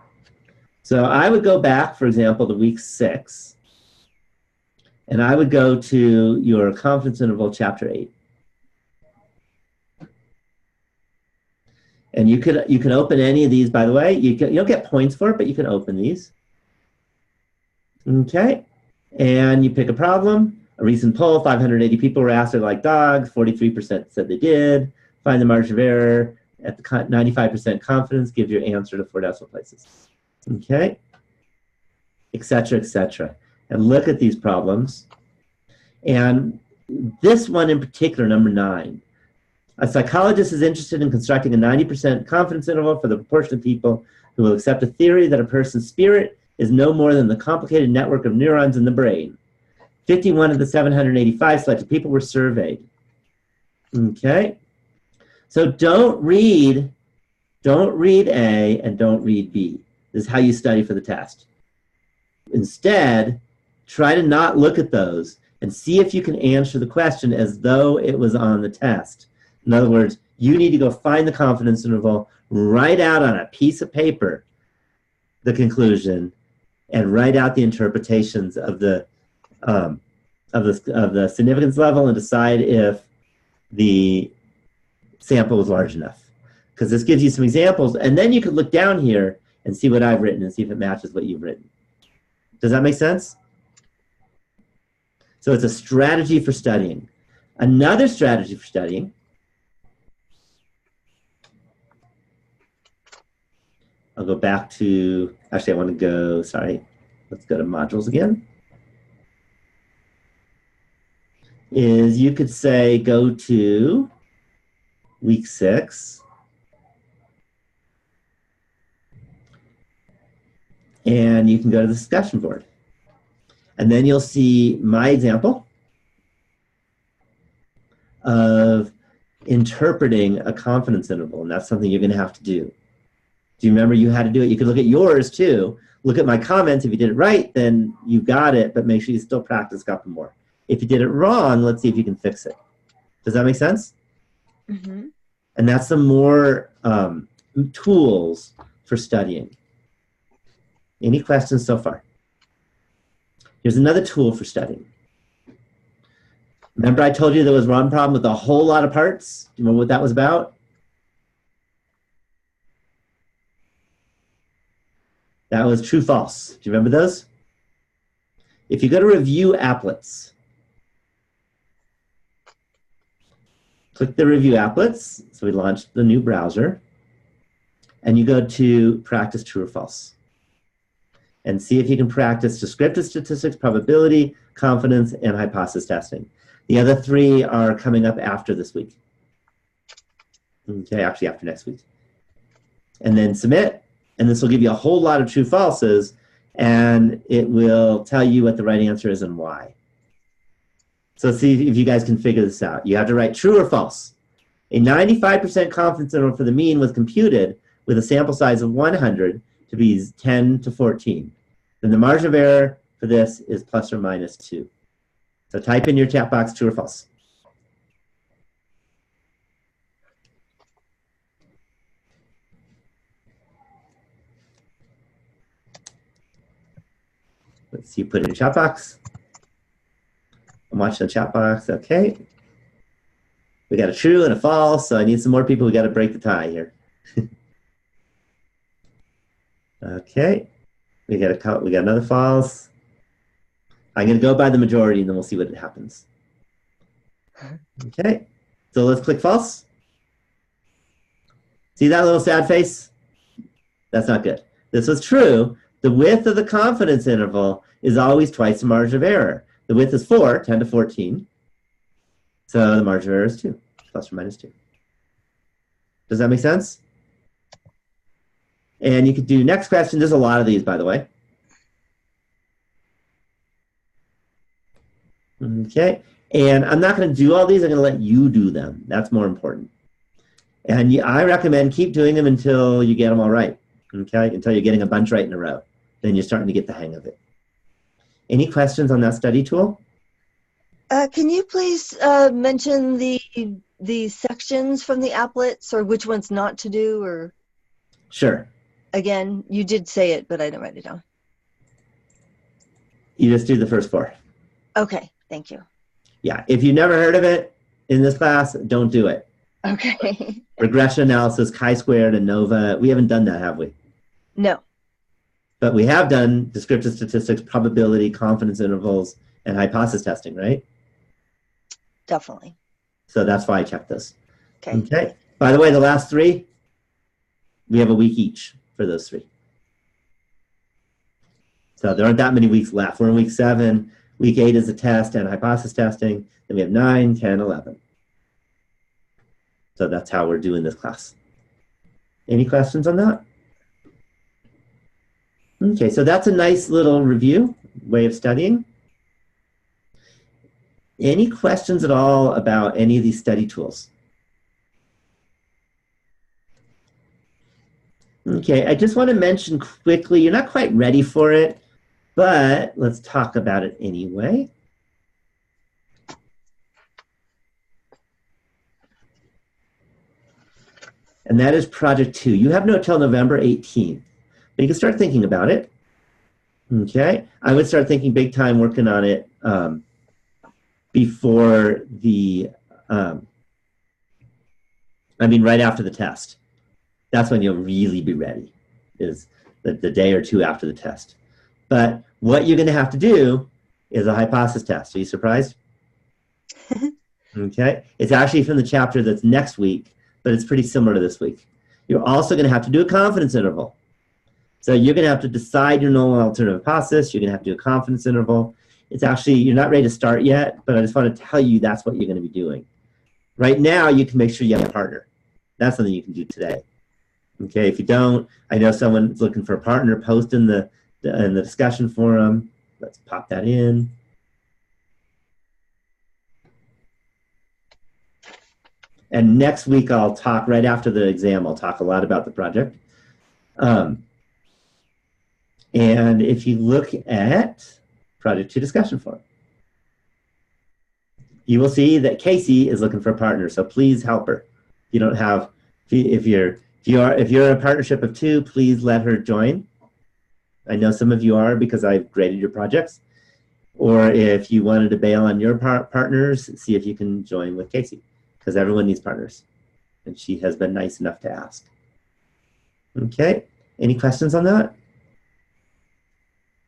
Speaker 2: So I would go back, for example, to week 6, and I would go to your confidence interval, chapter 8. And you can open any of these, by the way. You don't get points for it, but you can open these. Okay, and you pick a problem. A recent poll, 580 people were asked if they like dogs. 43% said they did. Find the margin of error at the 95% confidence. Give your answer to 4 decimal places. Okay, etc., etc. And look at these problems. And this one in particular, number 9. A psychologist is interested in constructing a 90% confidence interval for the proportion of people who will accept a theory that a person's spirit is no more than the complicated network of neurons in the brain. 51 of the 785 selected people were surveyed. Okay? So don't read A and don't read B. This is how you study for the test. Instead, try to not look at those and see if you can answer the question as though it was on the test. In other words, you need to go find the confidence interval, write out on a piece of paper the conclusion, and write out the interpretations of the significance level and decide if the sample was large enough. because this gives you some examples, and then you could look down here and see what I've written and see if it matches what you've written. Does that make sense? So it's a strategy for studying. Another strategy for studying, I'll go back to, actually I want to go, sorry, let's go to modules again, is you could say go to week 6, and you can go to the discussion board. And then you'll see my example of interpreting a confidence interval, and that's something you're going to have to do. Do you remember you had to do it? You could look at yours too. Look at my comments. If you did it right, then you got it, but make sure you still practice a couple more. If you did it wrong, let's see if you can fix it. Does that make sense?
Speaker 4: Mm-hmm.
Speaker 2: And that's some more tools for studying. Any questions so far? Here's another tool for studying. Remember I told you there was one problem with a whole lot of parts? Do you remember what that was about? That was true, false. Do you remember those? If you go to review applets, click the review applets. So we launched the new browser, and you go to practice true or false. And see if you can practice descriptive statistics, probability, confidence, and hypothesis testing. The other 3 are coming up after this week. Okay, actually after next week. And then submit, and this will give you a whole lot of true falses, and it will tell you what the right answer is and why. So see if you guys can figure this out. You have to write true or false. A 95% confidence interval for the mean was computed with a sample size of 100 to be 10 to 14. Then the margin of error for this is plus or minus 2. So type in your chat box true or false. Let's see, put it in chat box. I'm watching the chat box, okay. We got a true and a false, so I need some more people. We got to break the tie here. Okay, we got another false. I'm going to go by the majority, and then we'll see what happens. Okay, so let's click false. See that little sad face? That's not good. This was true. The width of the confidence interval is always twice the margin of error. The width is 4, 10 to 14. So the margin of error is 2, plus or minus 2. Does that make sense? And you could do next question. There's a lot of these, by the way. Okay, and I'm not going to do all these. I'm going to let you do them. That's more important. And I recommend keep doing them until you get them all right. Okay, until you're getting a bunch right in a row. Then you're starting to get the hang of it. Any questions on that study tool?
Speaker 4: Can you please mention the sections from the applets, or which ones not to do, or?
Speaker 2: Sure.
Speaker 4: Again, you did say it, but I didn't write it down.
Speaker 2: You just do the first 4.
Speaker 4: Okay, thank you.
Speaker 2: Yeah, if you've never heard of it in this class, don't do it.
Speaker 4: Okay.
Speaker 2: Regression analysis, chi-squared, ANOVA. We haven't done that, have we?
Speaker 4: No.
Speaker 2: But we have done descriptive statistics, probability, confidence intervals, and hypothesis testing, right?
Speaker 4: Definitely.
Speaker 2: So that's why I checked this.
Speaker 4: Okay.
Speaker 2: Okay. By the way, the last 3, we have a week each for those 3. So there aren't that many weeks left. We're in week 7. Week 8 is a test and hypothesis testing. Then we have 9, 10, 11. So that's how we're doing this class. Any questions on that? Okay, so that's a nice little review, way of studying. Any questions at all about any of these study tools? Okay, I just want to mention quickly, you're not quite ready for it, but let's talk about it anyway. And that is Project 2. You have until November 18th. But you can start thinking about it. Okay, I would start thinking big time working on it before the, right after the test. That's when you'll really be ready, is the day or two after the test. But what you're going to have to do is a hypothesis test. Are you surprised? Okay. It's actually from the chapter that's next week, but it's pretty similar to this week. You're also going to have to do a confidence interval. So you're going to have to decide your null and alternative hypothesis. You're going to have to do a confidence interval. It's actually, you're not ready to start yet, but I just want to tell you that's what you're going to be doing. Right now, you can make sure you have a partner. That's something you can do today. Okay, if you don't, I know someone's looking for a partner, post in the discussion forum. Let's pop that in. And next week, I'll talk, right after the exam, I'll talk a lot about the project. And if you look at Project 2 discussion forum, you will see that Casey is looking for a partner, so please help her. You don't have, if you're a partnership of 2, please let her join. I know some of you are because I've graded your projects. Or if you wanted to bail on your partners, see if you can join with Casey, because everyone needs partners. And she has been nice enough to ask. Okay, any questions on that?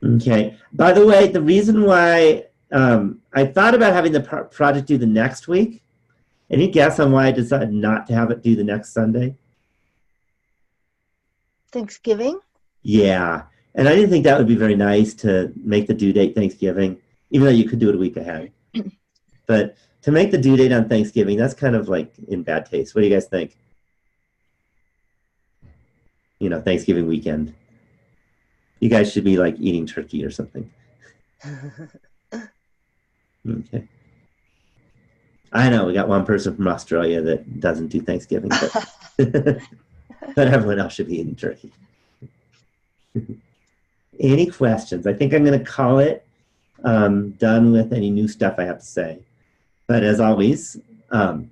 Speaker 2: Okay, by the way, the reason why I thought about having the project due the next week. Any guess on why I decided not to have it due the next Sunday?
Speaker 4: Thanksgiving?
Speaker 2: Yeah, and I didn't think that would be very nice to make the due date Thanksgiving, even though you could do it a week ahead. But to make the due date on Thanksgiving, that's kind of like in bad taste. What do you guys think? You know, Thanksgiving weekend. You guys should be like eating turkey or something. Okay. I know we got one person from Australia that doesn't do Thanksgiving, but, but everyone else should be eating turkey. Any questions? I think I'm going to call it done with any new stuff I have to say. But as always, I'm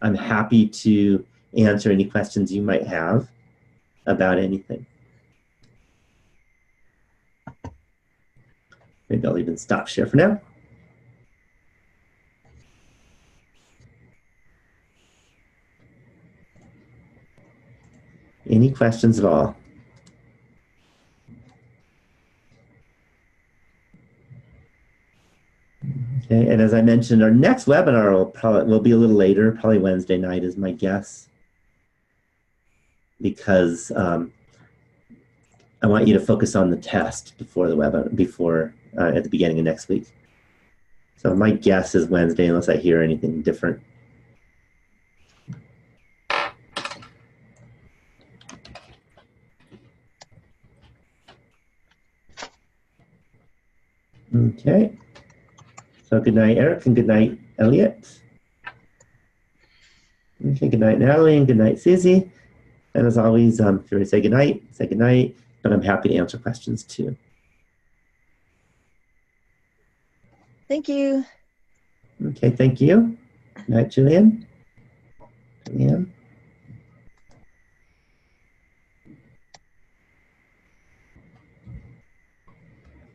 Speaker 2: happy to answer any questions you might have about anything. Maybe I'll even stop share for now. Any questions at all? Okay, and as I mentioned, our next webinar will be a little later, probably Wednesday night is my guess, because I want you to focus on the test before the webinar, at the beginning of next week. So my guess is Wednesday, unless I hear anything different. Okay. So good night, Eric, and good night, Elliot. Okay, good night, Natalie, and good night, Susie. And as always, if you want to say good night, but I'm happy to answer questions too.
Speaker 4: Thank you.
Speaker 2: Okay, thank you. Good night, Julian. Julian.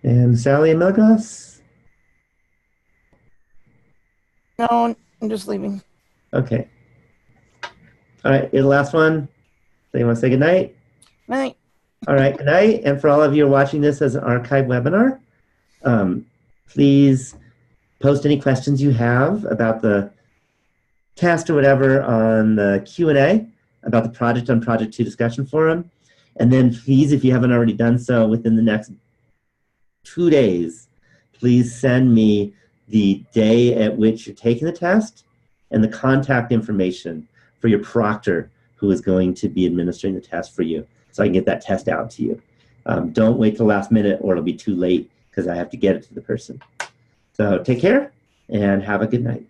Speaker 2: And Sally and Melgos.
Speaker 1: No, I'm just leaving.
Speaker 2: Okay. All right, you're the last one. So you want to say good night?
Speaker 1: Night.
Speaker 2: All right, good night. And for all of you who are watching this as an archive webinar, please post any questions you have about the test or whatever on the Q&A about the project on Project 2 discussion forum. And then please, if you haven't already done so, within the next 2 days, please send me the day at which you're taking the test and the contact information for your proctor who is going to be administering the test for you, so I can get that test out to you. Don't wait till the last minute or it'll be too late because I have to get it to the person. So take care and have a good night.